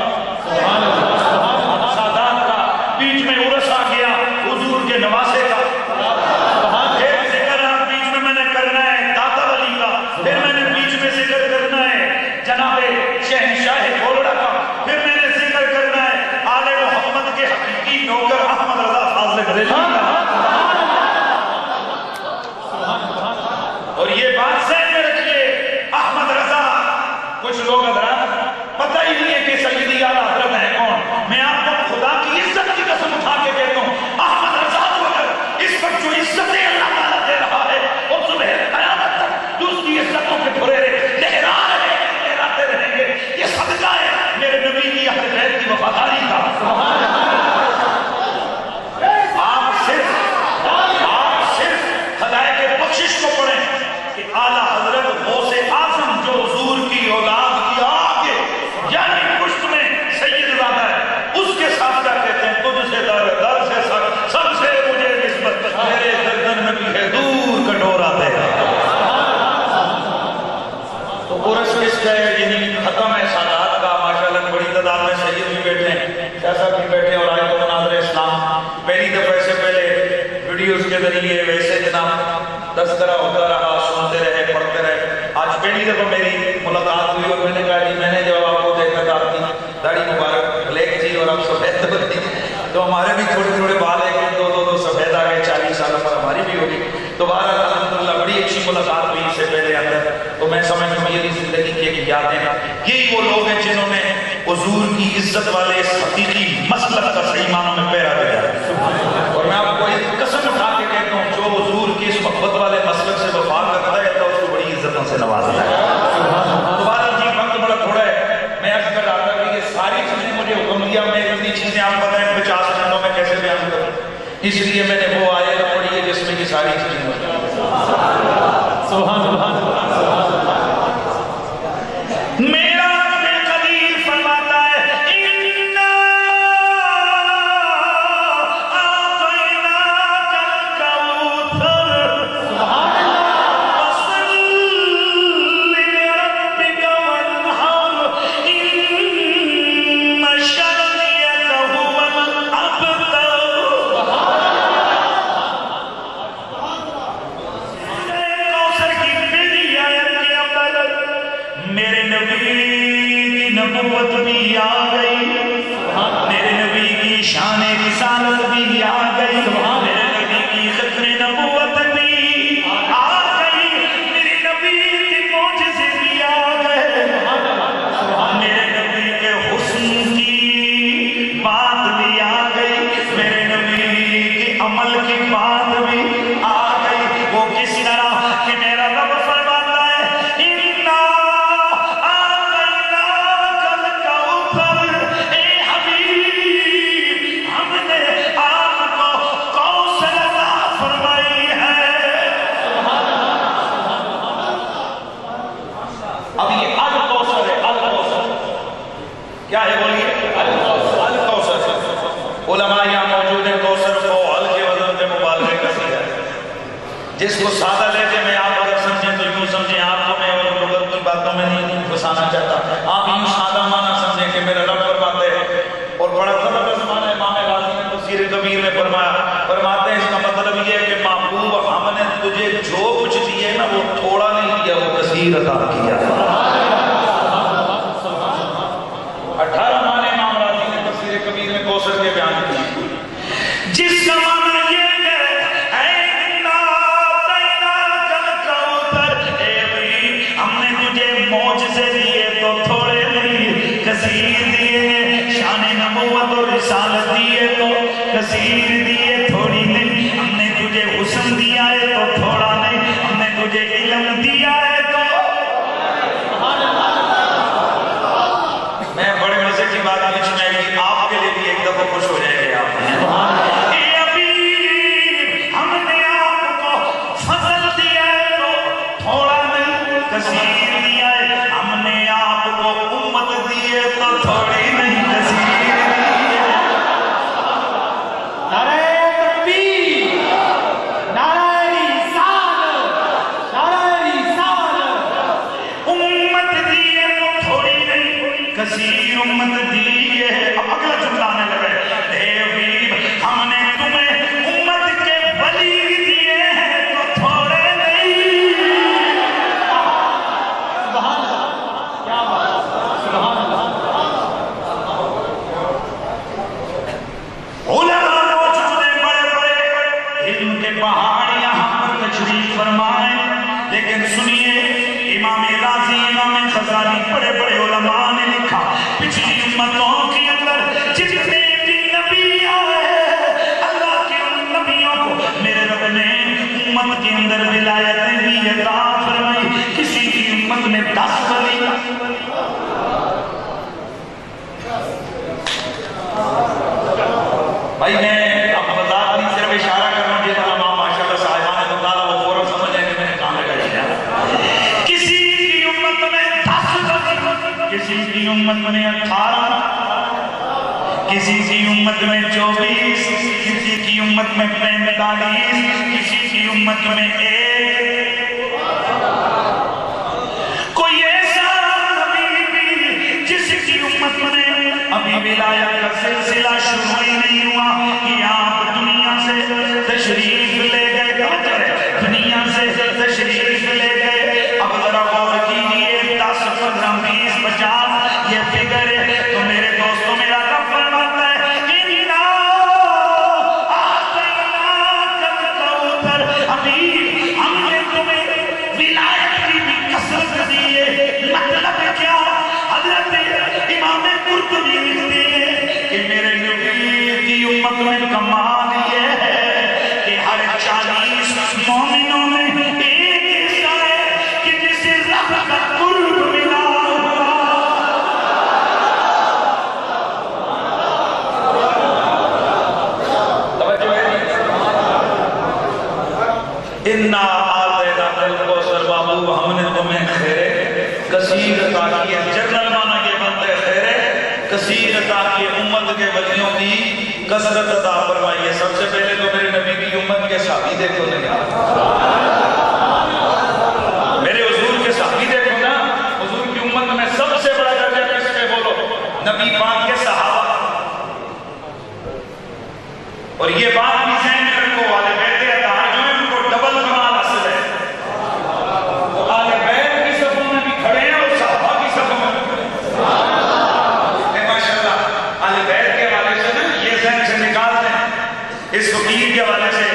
سادات کا, بیچ میں عرس آ گیا حضور کے نواسے کا, پھر ذکر بیچ میں میں نے کرنا ہے داتا ولی کا, پھر میں نے بیچ میں ذکر کرنا ہے جناب شہنشاہ کھولڑا کا, پھر میں نے ذکر کرنا ہے آل محمد کے حقیقی نوکر احمد رضا فاضل بریلوی کا. اور یہ بات ذہن میں رکھیے, احمد رضا کچھ لوگ حضرات پتہ ہی نہیں ہے کہ سیدی اعلیٰ حضرت ہے کون. میں آپ کو خدا کی عزت کی قسم اٹھا کے کہتا ہوں احمد رضا کو اگر اس وقت جو عزتیں اللہ تعالیٰ دے رہا ہے اور صبح قیامت تک جو اس کی عزتوں کے پھرے لہرا رہے ہیں لہراتے رہیں گے, یہ صدقہ ہے میرے نبی کی اہل بیت کی وفاداری کا. آپ صرف خدائے کے بخشش کو پڑھیں کہ اعلیٰ حضرت غوث اعظم جو حضور کی اولاد کی آگے یعنی پشت میں سید زادہ ہے, اس کے ساتھ کیا کہتے ہیں تجھ سے در سے سب سے مجھے نسبت میرے گردن میں بھی ہے دور کٹورا تیرا. تو عرس کس کا ہے, یعنی ختم ہے سادات کا. ماشاءاللہ بڑی تعداد میں سید بھی بیٹھے ہیں, ایسا بھی بیٹھے اور آج تو مناظر اسلام پہلی دفعہ سے پہلے ویڈیوز کے ذریعے ویسے جناب تذکرہ ہوتا رہا, سنتے رہے پڑھتے رہے. آج پہلی دفعہ میری ملاقات ہوئی اور میں نے کہا جی میں نے جب آپ کو دیکھا تھا آپ کی داڑھی مبارک بلیک تھی اور آپ سفید ہوتی تو ہمارے بھی تھوڑے تھوڑے بال ہے کہ دو سفید آ گئے, 40 سال پر ہماری بھی ہوگی. تو بہرحال الحمدللہ بڑی اچھی ملاقات ہوئی اس سے پہلے اندر. تو میں سمجھتا ہوں یہ زندگی کی ایک یاد ہے, یہی وہ لوگ ہیں جنہوں نے حضور کی عزت والے اس حقیقی مسلک کا صحیح معنوں میں پیرا دیا. اور میں آپ کو ایک قسم اٹھا کے کہتا ہوں جو حضور کی اس محبت والے مسلک سے وفا کرتا ہے تو اس کو بڑی عزتوں سے نوازتا ہے. دوبارہ جی وقت بڑا تھوڑا ہے, میں عرض کر رہا تھا کہ یہ ساری چیزیں مجھے حکم دیا, میں اتنی چیزیں آپ بتائیں 50 منٹوں میں کیسے بیان کروں, اس لیے میں نے وہ آیت پڑھی ہے جس میں یہ ساری چیزیں ہوتی ہیں. سبحان اللہ. میرا قدیر فرماتا ہے میرے نبی کی نبوت بھی آ گئی, میرے نبی کی شان رسالت بھی آ گئی, میرے نبی کی ذکر نبوت بھی آ گئی, میرے نبی کی معجزے بھی آ گئے, میرے نبی کے حسن کی بات بھی آ گئی, میرے نبی کے عمل کی بات بھی آ گئی. وہ کس طرح کہ میرا رب فرماتا ہے کیا ہے بولیے, الکوثر. علماء یہاں موجود ہیں, کوثر کو ہل کے وزن پہ مبالغہ کر دیا, جس کو سادہ لے کے میں آپ اگر سمجھیں تو یوں سمجھیں آپ کو میں اور لوگوں کی باتوں میں نہیں گھسانا چاہتا. آپ یوں سادہ معنی سمجھیں کہ میرا رب فرماتے ہیں اور بڑا زبردست معنی امام راضی نے تفسیر کبیر میں فرماتے ہیں اس کا مطلب یہ ہے کہ محبوب ہم نے تجھے جو کچھ دیے نا وہ تھوڑا نہیں دیا، وہ کثیر عطا کیا. 18 معنی امام راضی نے تفسیر کبیر میں کوثر کے بیان کیے، جس کا معنی یہ ہے اے ہم نے تجھے معجزے دیے تو تھوڑے نہیں کثیر دیے، شان نبوت اور رسالت دیے تو کثیر دیے تھوڑی نہیں، ہم نے تجھے حسن دیا ہے تو تھوڑا نہیں، ہم نے تجھے علم دیا ہے تو. میں بڑے مزے کی بات بیچ میں آئی، آپ کے لیے بھی ایک دفعہ خوش ہو جائیں گے آپ. ہم نے آپ کو فضل دیا ہے تو تھوڑا نہیں کثیر دیا ہے، ہم نے آپ کو امت دی ہے تو تھوڑی نہیں کثیر دی ہے. نعرہ تکبیر، نعرہ رسالت، نعرہ رسالت. امت دی ہے تو تھوڑی نہیں کثیر امت دی ہے. اب اگلا جملہ آنے لگے، اے حبیب ہم نے تمہیں امت کے ولی دیے ہیں تو تھوڑے نہیں. سبحان اللہ، کیا بات، سبحان اللہ. علماء موجود ہیں بڑے بڑے علم کے پہاڑ یہاں پر تشریف فرمائیں، لیکن سنیے امام راضی امام غزالی بڑے بڑے علماء نے لکھا پچھلی امتوں کے اندر جتنے بھی نبی آئے اللہ کے ان نبیوں کو میرے رب نے امت کے اندر ولایتیں بھی عطا فرمائی. کسی کی امت میں 10 ولی، بھائی میں اب بتا نہیں صرف اشارہ کرنا جس علماء ماشاءاللہ صاحبان مطالعہ وہ فوراً سمجھ جائیں کہ میں نے کہاں لگا دیا. کسی کی امت میں 10، کسی کی امت میں 18، کسی کی امت میں 24، کسی کی امت میں 45، کسی کی امت میں 1. کوئی ایسا نبی بھی جس کی امت میں ابھی ولایت کا سلسلہ شروع ہی نہیں ہوا کہ آپ دنیا سے تشریف لے گئے، دنیا سے تشریف لے گئے. اب ذرا غور کیجئے 10، 15، 20، 50 یہ فگر ہے تو میرے دوستوں میرا رب فرماتا ہے ابھی ہم نے تمہیں ولایت کی بھی کثرت دی ہے. مطلب کیا؟ حضرت امام قرطبی لکھتے ہیں کہ میرے نبی کی امت میں کمال یہ ہے کہ ہر 40 مومنوں میں ایک ایسا ہے کہ جسے رب کا قرب ملا ہوا. توجہ ہے اِنَّا آتَيْنَاكَ الْكَوْثَرَ محبوب ہم نے تمہیں خیر کثیر عطا کی ہے. جنرل معنی یہ بنتا ہے خیر کثیر عطا کی ہے، امت کے ولیوں کی کثرت عطا فرمائی ہے. سب سے پہلے تو میرے نبی کی امت کے صحابی دیکھو نہیں میرے حضور کے صحابی دیکھو نا. حضور کی امت میں سب سے بڑا درجہ کس پہ بولو؟ نبی پاک کے صحابہ. اور یہ بات بھی ذہن میں رکھو، والے بیٹے اطہار جو ہیں ان کو ڈبل کمال حاصل ہے. آل بیت کی صفوں میں بھی کھڑے ہیں اور صحابہ کی صفوں میں بھی کھڑے ہیں. ماشاءاللہ آل بیت کے حوالے سے نا یہ ذہن سے نکال دیں. اس فقیر کے حوالے سے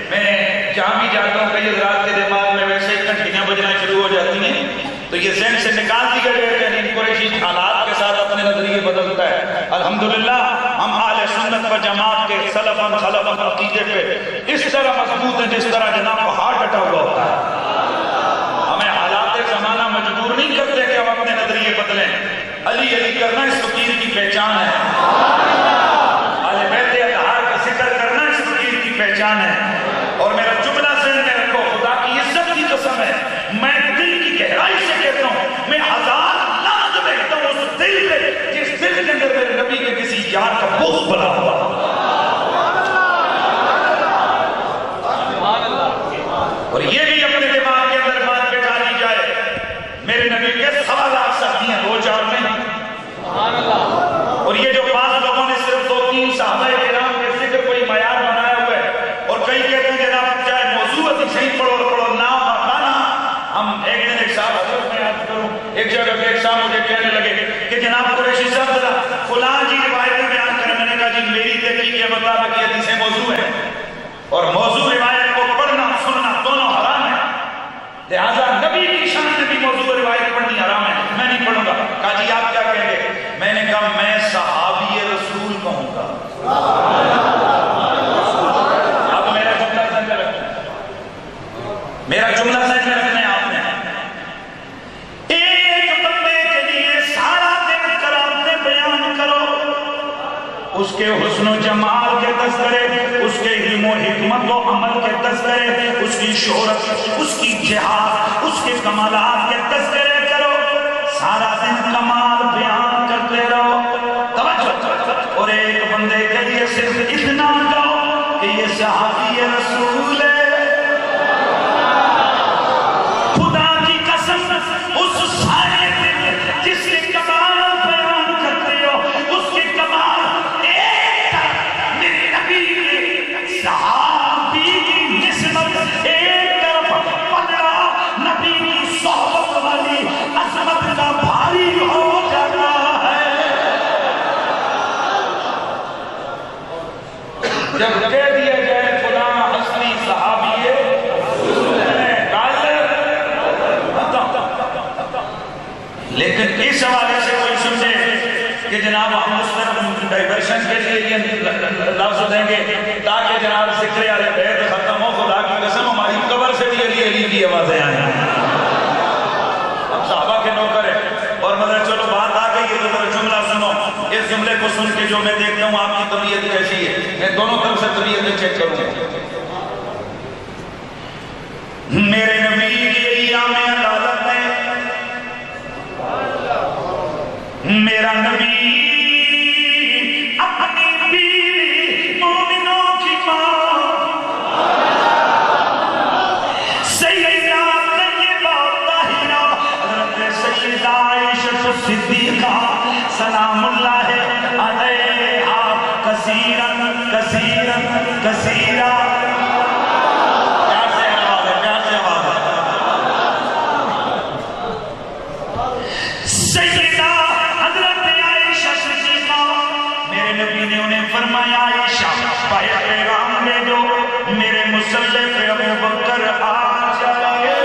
میں جہاں بھی جاتا ہوں کئی حضرات کے دماغ میں ویسے گھنٹیاں بجنا شروع ہو جاتی ہیں تو یہ ذہن سے نکال دیا گیا کہ ان قریشی حالات کے ساتھ اپنے نظریے بدلتا ہے. الحمدللہ ہم اہل سنت و جماعت کے سلفاً خلفاً عقیدے پہ اس طرح مضبوط ہیں جس طرح جناب پہاڑ ڈٹا ہوا ہوتا ہے. ہمیں حالات زمانہ مجبور نہیں کرتے کہ ہم اپنے نظریے بدلیں. علی علی کرنا اس فقیر کی پہچان ہے، اہل بیت اطہار کا ذکر کرنا اس فقیر کی پہچان ہے. اور میرا جملہ ذہن میں رکھو، خدا کی عزت کی قسم ہے میں دل کی گہرائی سے کہتا ہوں، میں 1000 لعنت بھیجتا ہوں اس دل پہ جس دل کے اندر میرے نبی کے کسی یار کا بغض بنا ہوا. اور یہ بھی اپنے دماغ کے اندر بات بیٹھا لی جگہ ایک صاحب مجھے کہنے لگے کہ جناب قریشی صاحب ذرا فلاں جی روایت بیان کریں. میں نے کہا جی میری تحقیق کے مطابق یہ حدیث موضوع ہے اور موضوع روایت کو پڑھنا سننا دونوں حرام ہے، لہذا نبی کی شان میں بھی موضوع روایت پڑھنی حرام ہے، میں نہیں پڑھوں گا. کہا جی آپ کیا کہیں گے؟ میں نے کہا میں صحابی رسول کہوں گا. اب میرا جملہ ذہن میں رکھنا، میرا جملہ ذہن میں رکھنا ہے آپ نے. ایک بندے کے لیے سارا دن کرامتیں بیان کرو، اس کے حسن و جمال کے تذکرے، اس کے علم و حکمت و عمل کے تذکرے، اس کی شہرت، اس کی جہاد، اس کے کمالات کے تذکرے کرو، سارا دن کمال بیان کرتے رہو. توجہ. اور ایک بندے کے لیے صرف اتنا کہو کہ یہ صحابی رسول ہے. خدا کی قسم اس سارے دن جس کے کمال بیان کرتے ہو، اس کے کمال ایک طرف میرے نبی کے صحابی کی نسبت ایک طرف پکڑا نبی کی صحبت والی عظمت کا بھاری ہو جاتا ہے. جب کہہ دیا جائے فلاں حسنی صحابی ہے، لیکن اس حوالے سے کوئی سمجھے کہ جناب ہم اس طرف ڈائیورشن کے لیے یہ لفظ دیں گے تاکہ جناب ذکر آل بیت ختم ہو. خدا کی قسم ہماری قبر سے بھی علی علی کی آوازیں آئیں. ہم صحابہ کے نوکر ہیں اور مطلب چلو بات آ گئی ہے تو ذرا جملہ سنو. اس جملے کو سن کے جو میں دیکھتا ہوں آپ کی طبیعت کیسی ہے، میں دونوں طرف سے طبیعتیں چیک کروں گا. میرے نبی کی ایام عدالت میں میرا نبی اپنی بیوی مومنوں کی ماں سیدہ طیبہ طاہرہ حضرت سیدہ عائشہ صدیقہ سلام اللہ علیہا کثیراً کثیراً کثیراً. فرمایا عائشہ پیغام دے دو میرے مصلی پہ ابو بکر آ جائے.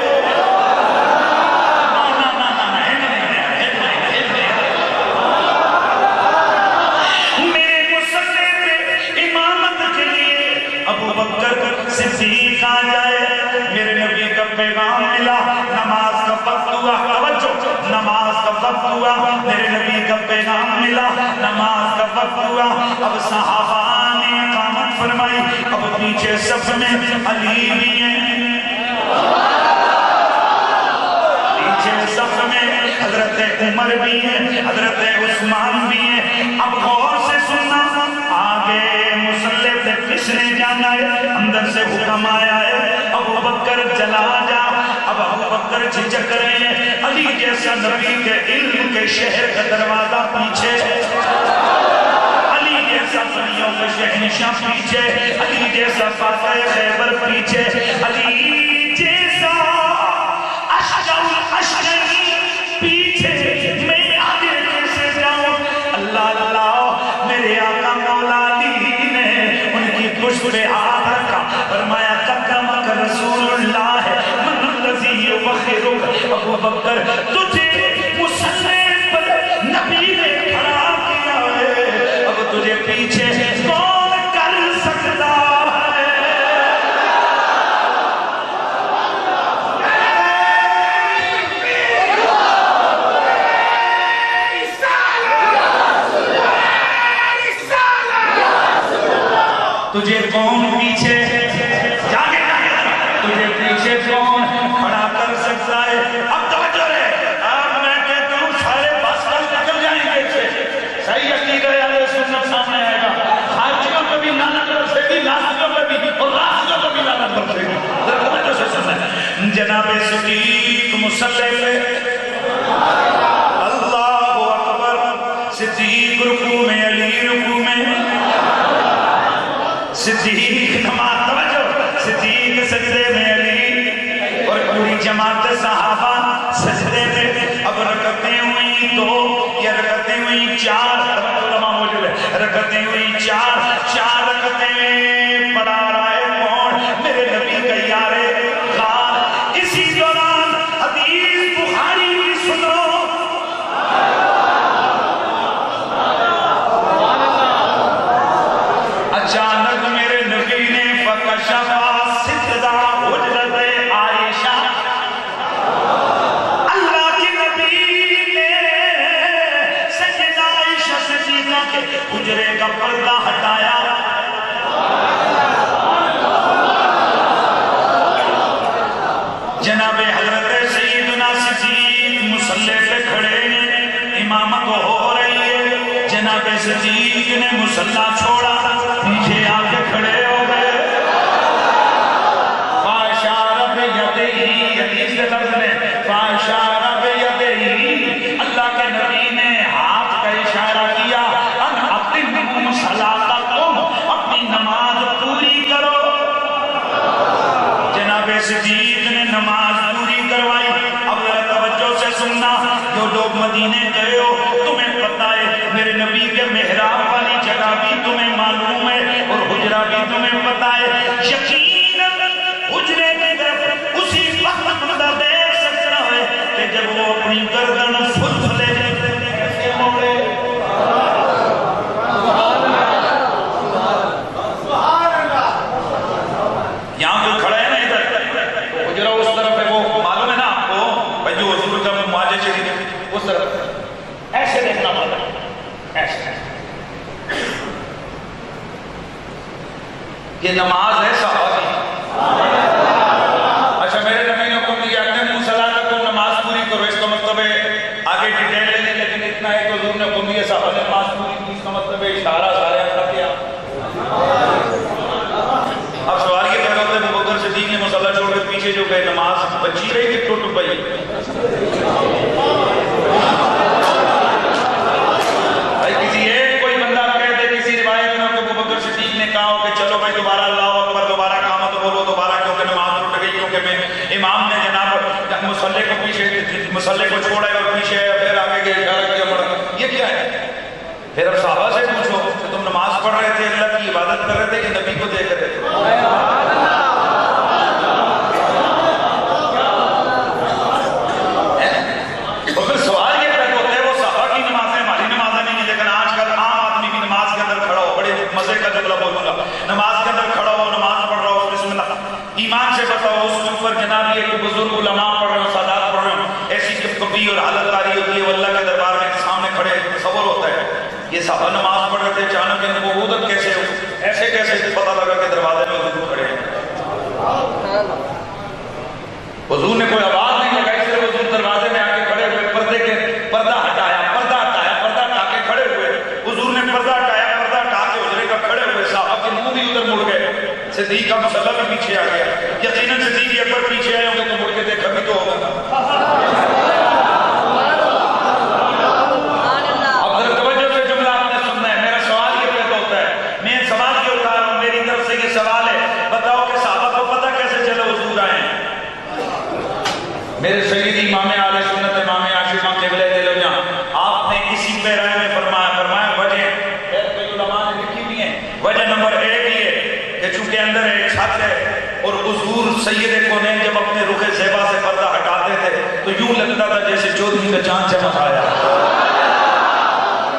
میرے مصلی پہ امامت کے لیے ابو بکر صدیق آ جائے. میرے نبی کا پیغام ملا، نماز کا وقت ہوا. توجہ، نماز کا وقت ہوا، میرے نبی کا پیغام ملا، نماز کا وقت ہوا. اب صحابہ نے اقامت فرمائی. اب پیچھے صف میں علی بھی ہیں، پیچھے صف میں حضرت عمر بھی ہیں، حضرت عثمان بھی ہیں. اب غور سے سننا، آگے مصلی پہ کس نے جانا ہے؟ اندر سے حکم آیا ہے ابو بکر چلا جا. اب ابو بکر جھجک رہے ہیں. علی جیسا نبی کے علم کے شہر کا دروازہ پیچھے، علی جیسا بنیوں کے شہنشاہ پیچھے، علی جیسا فاتح خیبر پیچھے، علی جیسا اشعری پیچھے. میں آگے کیسے جاؤں؟ اللہ اللہ، میرے آقا مولا علی نے ان کی پشت پہ ہاتھ رکھا، فرمایا قدمک رسول اللہ ہے من الذی یبخرک. ابو بکر تجھے مصلی پر نبی نے کھڑا کیا ہے، اب تجھے پیچھے کون کر سکتا ہے؟ تجھے کون پیچھے جاگے تجھے پیچھے کون کھڑا کر سکتا ہے؟ اب توجہ رہے، اب میں کہتا ہوں سارے بس کل نکل جائیں گے. صحیح عقیدہ علیہ سنت سامنے آئے گا. حاجیوں پہ بھی لعنت برسے گی، لاسیوں پہ بھی، اور راسیوں پہ بھی لعنت برسے گی. جناب صدیق مصلی پہ اللہ اکبر، صدیق رکوع میں، علی رکوع میں، صدیق نماز. توجہ، صدیق سجدے میں، علی اور پوری جماعت صحابہ سجدے میں. اب رکعتیں ہوئی 2 یا رکعتیں ہوئی 4 علماء موجود ہے رکعتیں ہوئی 4 رکعتیں پڑھا رہا ہے کون میرے نبی کا یار غار اسی دوران حدیث بخاری کی سنو اچانک میرے نبی نے فکشفا سترہ حجرت عائشہ اللہ کے نبی نے سیدہ عائشہ صدیقہ کے حجرے کا پردہ ہٹایا جناب حضرت سیدنا صدیق مصلی پہ کھڑے ہیں امامت ہو رہی ہے جناب صدیق نے مصلی چھوڑا پیچھے آگے کھڑے ہو گئے فاشار بیدیہ حدیث کے لفظ میں فاشار بیدیہ اللہ کے نبی نے ہاتھ کا اشارہ کیا ان اقیموا صلاتکم اپنی نماز پوری کرو جناب صدیق نے نماز پوری کروائی اب توجہ سے سننا جو لوگ مدینے گئے ہو تمہیں پتہ ہے میرے نبی کے محراب والی جگہ بھی تمہیں معلوم ہے اور حجرہ بھی تمہیں پتہ ہے یقیناً حجرے کی طرف اسی وقت بندہ دیکھ سکتا ہے کہ جب وہ اپنی گردن پھلے ایسے موڑے یہاں کوئی کھڑا ہے نا ادھر حجرہ اس طرف ہے وہ معلوم ہے نا آپ کو بھائی جو حضور کا مواجہ چلی اس طرف ایسے دیکھنا پڑتا ہے ایسے یہ نماز ہے صحابہ کی اچھا میرے نبی نے حکم دیا کہ مصلی کو نماز پوری کرو اس کا مطلب ہے آگے ڈیٹیل لے لیں لیکن اتنا ہے کہ حضور نے حکم دیا صحابہ نے نماز پوری کی اس کا مطلب ہے اشارہ سارے کر دیا اب سوال یہ پیدا ہوتا ہے ابو بکر صدیق نے مصلی چھوڑ کے پیچھے جو گئے نماز بچی رہی کہ ٹوٹ پئی کسی ایک کوئی بندہ کہہ دے کسی روایت میں ابو بکر صدیق نے کہا ہو کہ چلو بھائی دوبارہ اللہ اکبر دوبارہ قامت بولو دوبارہ کیونکہ نماز ٹوٹ گئی کیونکہ میں امام نے جناب مصلی کو پیچھے مصلی کو چھوڑا ہے اور پیچھے پھر آگے گئے اشارہ کیا پڑا یہ کیا ہے پھر اب صحابہ سے پوچھو کہ تم نماز پڑھ رہے تھے اللہ کی عبادت کر رہے تھے کہ نبی کو دیکھ رہے تھے نماز کے اندر کھڑا ہو نماز پڑھ رہا ہو بسم اللہ ایمان سے بتاؤ اس کے اوپر جناب یہ کہ بزرگ علماء پڑھ رہے ہو سادات پڑھ رہے ہو ایسی کبھی اور حالت کاری ہوتی ہے اللہ کے دربار میں سامنے کھڑے تصور ہوتا ہے یہ صحابہ نماز پڑھ رہے تھے اچانک ان کو عبودت کیسے ہو ایسے کیسے پتہ لگا کہ دروازے میں حضور کھڑے ہیں حضور نے کوئی آواز نہیں لگائی صرف حضور دروازے میں آ کے کھڑے ہوئے پردے کے پردہ ہٹایا پردہ ہٹا کے کھڑے ہوئے حضور نے پردہ ہٹایا کھڑے ہوئے صاحب کے منہ بھی ادھر مڑ گئے صدیق کا مصلی بھی پیچھے آ گیا یقیناً صدیق اکبر پیچھے آئے ہوں گے تو مڑ کے دیکھا بھی تو ہوگا اب ذرا توجہ سے جملہ آپ نے سننا ہے میرا سوال یہ پیدا ہوتا ہے میں سوال کیوں اٹھا رہا ہوں میری طرف سے یہ سوال ہے بتاؤ کہ صحابہ کو پتہ کیسے چلا حضور آئے میرے سید امام اہل سنت امام عاشق قبلہ دل و جان آپ نے اسی پیرائے میں فرمایا وجہ نمبر 1 یہ کہ چونکہ اندر ایک چھت ہے اور حضور سید کونین جب اپنے رخ زیبا سے پردہ ہٹاتے تھے تو یوں لگتا تھا جیسے چودھری کا چاند چمک آیا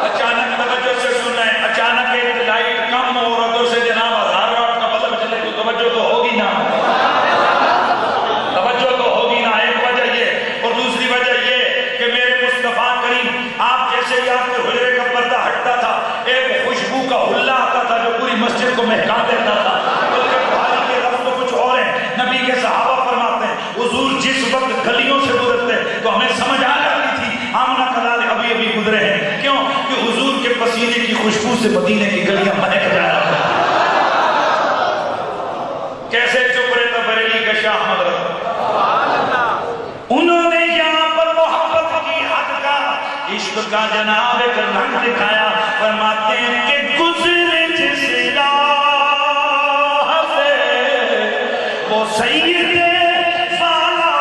اچانک توجہ سے سننا ہے اچانک ایک لائٹ کم اور ادھر سے جناب 1000 واٹ کا بلب چلے تو توجہ تو ہوگی نا توجہ تو ہوگی نا ایک وجہ یہ اور دوسری وجہ یہ کہ میرے مصطفیٰ کریم آپ جیسے ہی آپ کے حجرے کا پردہ ہٹتا تھا ایک خوشبو کا حلہ آتا تھا جو پوری مسجد کو مہکا دیتا تھا بلکہ بخاری کے لفظ تو کچھ اور ہیں نبی کے صحابہ فرماتے ہیں حضور جس وقت گلیوں سے گزرتے تو ہمیں سمجھ آ جاتی تھی آمنہ کلال ابھی ابھی گزرے ہیں کیوں کہ حضور کے پسینے کی خوشبو سے مدینے کی گلیاں مہک جایا کیسے چپ رہے تھا بریلی کا شاہ احمد انہوں نے یہاں پر محبت کی حد کا عشق کا جناب ایک رنگ دکھایا فرماتے ہیں کہ گزرے جس راہ سے وہ سید والا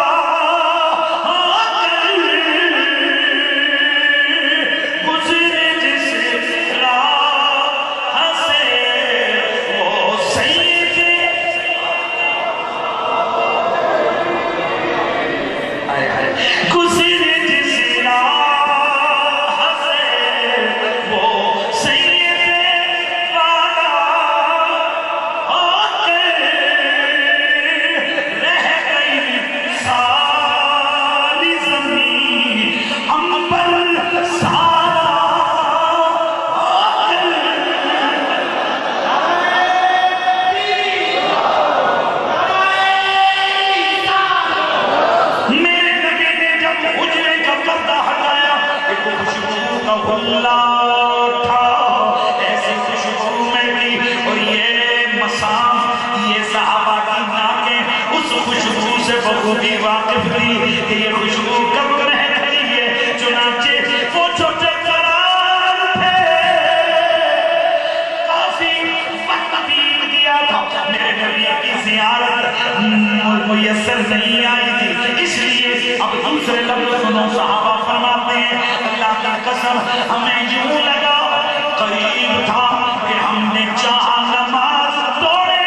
خوشبو سے بخوبی واقف تھی کہ یہ خوشبو کب مہک رہی ہے. چنانچہ وہ چھوٹے قرار تھے, کافی وقت بیت گیا تھا, میرے نبی کی زیارت میسر نہیں آئی تھی. اس لیے اب دوسرے لفظ سنو, صحابہ فرماتے ہیں اللہ کی قسم ہمیں یوں لگا قریب تھا کہ ہم نے چاہا نماز توڑے,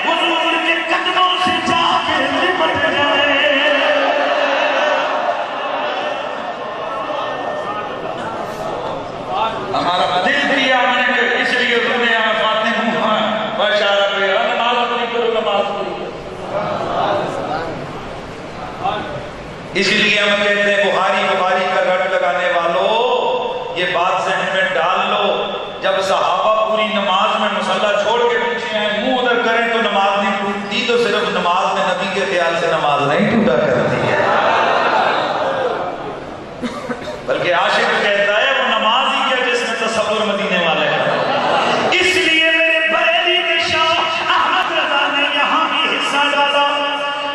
حضور کے قدموں سے جا کے لپٹ جائے. ہمارا دل کیا ہم نے کہ اس لیے انہوں نے ہمیں فاتح بشارہ پہ نماز پوری کرو, نماز پوری کرو. اس لیے ہم کہتے ہیں بخاری کا گھٹ لگانے والوں یہ بات ذہن میں ڈال لو, جب صحابہ پوری نماز میں مصلی چھوڑ کے پیچھے آئے منہ ادھر کریں تو نماز نہیں ٹوٹتی, تو صرف نماز میں نبی کے خیال سے نماز نہیں ٹوٹا کرتی ہے, بلکہ عاشق کہتا ہے وہ نماز ہی کیا جس میں تصور مدینے والے ہیں. اس لیے میرے بریلی کے شاہ احمد رضا نے یہاں بھی حصہ ڈالا.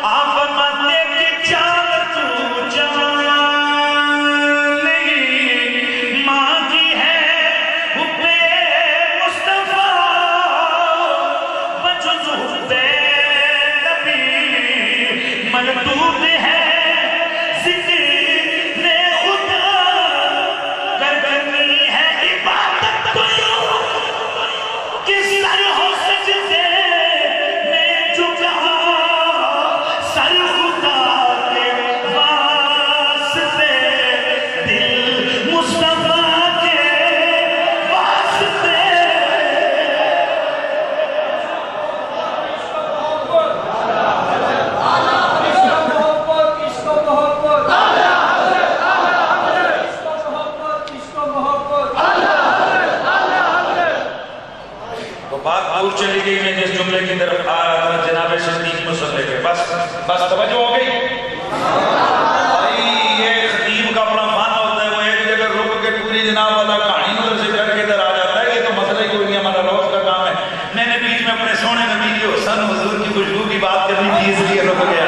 آپ فرماتے کہ جان تو جان نہیں مانگی ہے حب مصطفیٰ بجز حب نبی ملدود ہے ذکر خدا کرنی ہے عبادت تو کس سر ہو سجدے میں جھکا سر خدا کے واسطے دل مصطفیٰ کے واسطے. تو بات دور چلی گئی, میں جس جملے کی طرف آ رہا تھا جناب صدیق مصلی کے, بس توجہ ہو گئی. یہ خطیب کا اپنا فن ہوتا ہے, وہ ایک جگہ رک کے پوری جناب والا کہانی ادھر سے چڑھ کے ادھر آ جاتا ہے. یہ تو مسئلہ ہی کوئی نہیں, ہمارا روز کا کام ہے. میں نے بیچ میں اپنے سونے نبی کی حسن حضور کی خوشبو کی بات کرنی تھی, اس لیے رک گیا.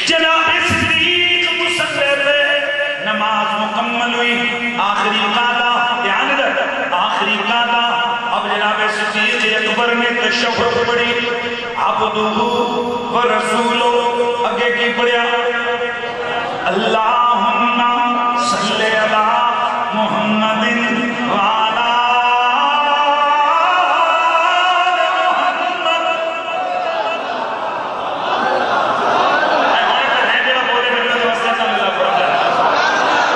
جناب صدیق مصلی پہ نماز مکمل ہوئی, آخری قاعدہ دھیان رکھ, آخری قاعدہ. اب جناب صدیق اکبر نے تشہد پڑھی, عبدہ و رسولہ, اگے کی پڑھیا اللہم صلی علی محمد وعلا محمد.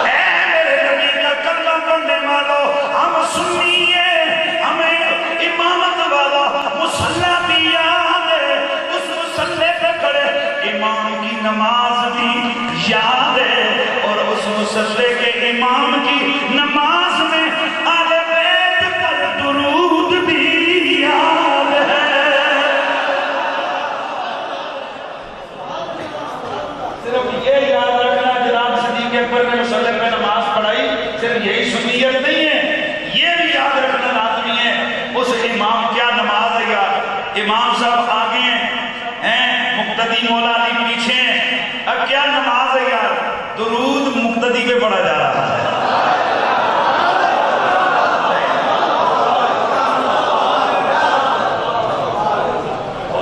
اے میرے نبی کا کلمہ پڑھنے والو, ہم سنی ہیں, ہمیں امامت والا مصلی بھی یاد ہے, اس مصلی پہ کھڑے امام کی نماز بھی یاد ہے, اور اس مصلی کے امام کی نماز میں آل بیت پر درود بھی یاد ہے. صرف یہ یاد رکھنا جناب صدیق اکبر نے مصلی پہ نماز پڑھائی, صرف یہی سنیت نہیں ہے, یہ بھی یاد رکھنا لازمی ہے. اس امام کیا نماز ہے یار, امام صاحب آگے ہیں, مقتدی مولا علی پیچھے ہیں, اب کیا نماز ہے یار, درود مقتدی پہ پڑھا جا رہا ہے.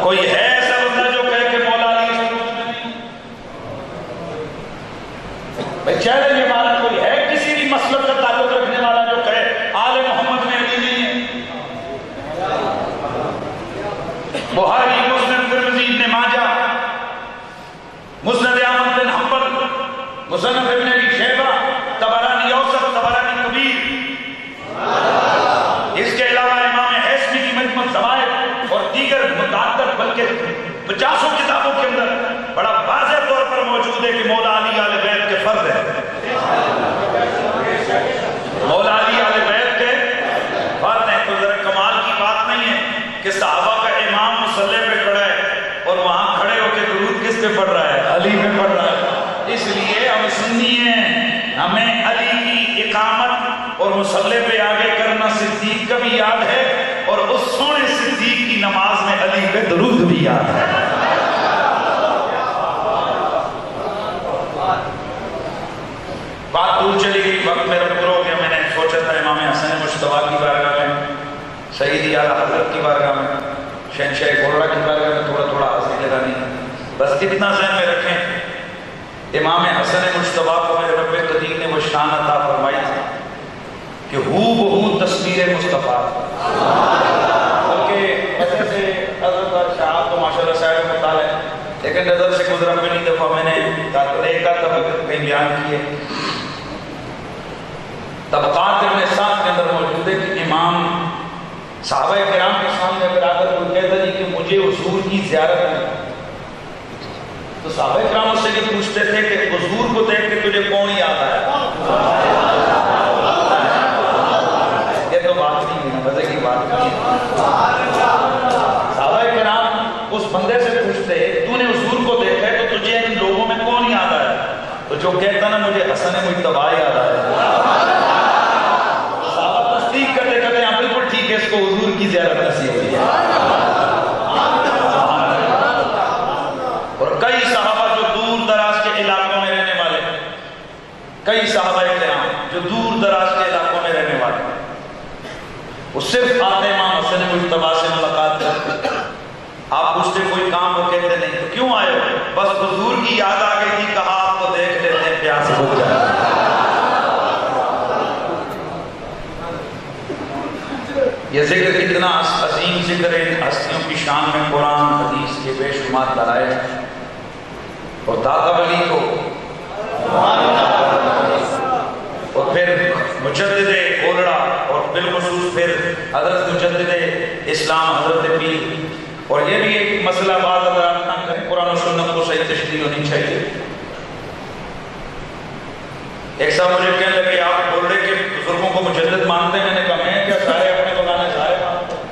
کوئی ہے ایسا بندہ جو کہے کہ مولا علی بھائی چیلنج ہمارا, کوئی ہے کسی بھی مسلک کا تعلق رکھنے والا جو کہے آل محمد میں علی نہیں ہے؟ بخاری, مسند, ترمذی, ابن ماجہ, مسند احمد بن حنبل, مصنف ابن ابی شیبہ, طبرانی اوسط, طبرانی کبیر, اس کے علاوہ امام حیثمی کی مجموع الزوائد اور دیگر متعدد بلکہ 50 کتابوں کے اندر بڑا واضح طور پر موجود ہے کہ مولا علی آل بیت کے فرد ہیں. مولا علی آل بیت کے فرد ہیں. تو ذرا کمال کی بات نہیں ہے کہ صحابہ کا امام مصلی پہ کھڑا ہے اور وہاں کھڑے ہو کے درود کس پہ پڑھ رہا ہے, علی پہ پڑھ رہا ہے. اس لیے ہم سنی ہیں, ہمیں علی کی اقامت اور مصلی پہ آگے کرنا صدیق کا بھی یاد ہے, اور اس سونے صدیق کی نماز میں علی پہ درود بھی یاد ہے. بات دور چلی گئی, وقت میرا پورا ہو گیا. میں نے سوچا تھا امام حسن مجتبیٰ کی بارگاہ میں, سیدی اعلیٰ حضرت کی بارگاہ میں, شہنشاہ گولڑا کی بارگاہ میں تھوڑا تھوڑا حاضری لگانی. بس اتنا ذہن میں رکھیں, امام حسن مجتبیٰ کو میرے رب قدیر نے وہ شان عطا فرمائی تھی کہ ہو بہو تصویر مصطفیٰ. بلکہ ایسے سے حضرت شاہد تو ماشاءاللہ صاحب مطالعہ ہے, لیکن نظر سے گزرا پہلی دفعہ میں نے ایک آدھا کہیں بیان کیے. طبقات ابن سعد کے اندر موجود ہے کہ امام صحابہ کرام کے سامنے اگر آگر کوئی کہتا جی کہ مجھے حضور کی زیارت ہے, تو صحابہ کرام اس سے یہ پوچھتے تھے کہ حضور کو دیکھ کے تجھے کون یاد آیا؟ یہ تو بات نہیں ہے, مزے کی بات نہیں ہے. صحابہ کرام اس بندے سے پوچھتے تو نے حضور کو دیکھا ہے تو تجھے ان لوگوں میں کون یاد آیا؟ تو جو کہتا نا مجھے حسن مجتبیٰ یاد آیا. صحابہ تصدیق کرتے کرتے ہاں بالکل ٹھیک ہے, اس کو حضور کی زیارت نصیب ہوئی ہے. اور کئی صحابہ جو دور دراز کے علاقوں میں رہنے والے, کئی صحابہ کرام جو دور دراز کے علاقوں میں رہنے والے, وہ صرف آتے امام حسن مجتبیٰ سے ملاقات کرتے. آپ پوچھتے کوئی کام, وہ کہتے نہیں. تو کیوں آئے ہو؟ بس حضور کی یاد آ گئی تھی, کہا آپ کو دیکھ لیتے ہیں, پیاس ہو جائے. یہ ذکر اتنا عظیم ذکر ہے, ہستیوں کی شان میں قرآن حدیث کے بے شمار دلائل ہیں. اور داتا ولی کو اور پھر مجدد گولڑا اور بالخصوص پھر حضرت مجدد اسلام حضرت پیر. اور یہ بھی ایک مسئلہ بعض حضرات نہ کریں, قرآن و سنت کو صحیح تشریح ہونی چاہیے. ایک صاحب مجھے کہنے لگے آپ بول رہے کہ بزرگوں کو مجدد مانتے ہیں. میں نے کہا میں کیا, سارے اپنے بگانے سارے مانتے ہیں.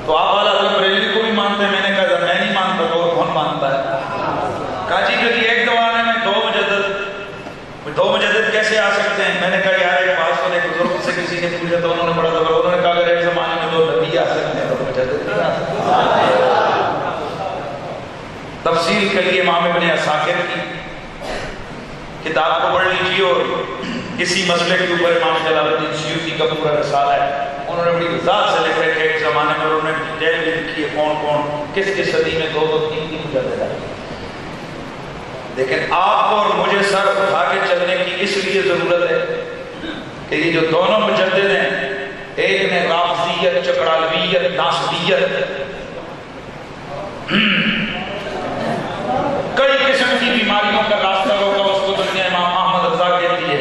تو آپ والا حضرت بریلوی کو بھی مانتے ہیں. میں نے کہا میں نہیں مانتا, تو اور کون مانتا ہے؟ کہا جی کہ ایک زمانے میں دو مجدد کیسے آ سکتے ہیں؟ میں نے کہا یار ایک بات سن, ایک بزرگ سے کسی نے پوچھا تو انہوں نے بڑا دبا, انہوں نے کہا اگر ایک زمانے میں دو نبی آ سکتے ہیں تو مجدد نہیں آ سکتے. تفصیل کے لیے امام ابن عساکر کی کتاب کو پڑھ لیجیے, اور اسی مسئلے کے اوپر امام جلال الدین سیوطی کا پورا رسالہ ہے. انہوں نے بڑی وضاحت سے لکھا ہے کہ ایک زمانے میں انہوں نے ڈیٹیل بھی لکھی ہے کون کون کس کس صدی میں دو تین مجدد آئے. لیکن آپ اور مجھے سر اٹھا کے چلنے کی اس لیے ضرورت ہے کہ یہ جو دونوں مجدد ہیں, ایک نے رافضیت, چکڑالویت, ناصبیت, کئی قسم کی بیماریوں کا راستہ روکا, اس کو دنیا امام احمد رضا کہتی ہے.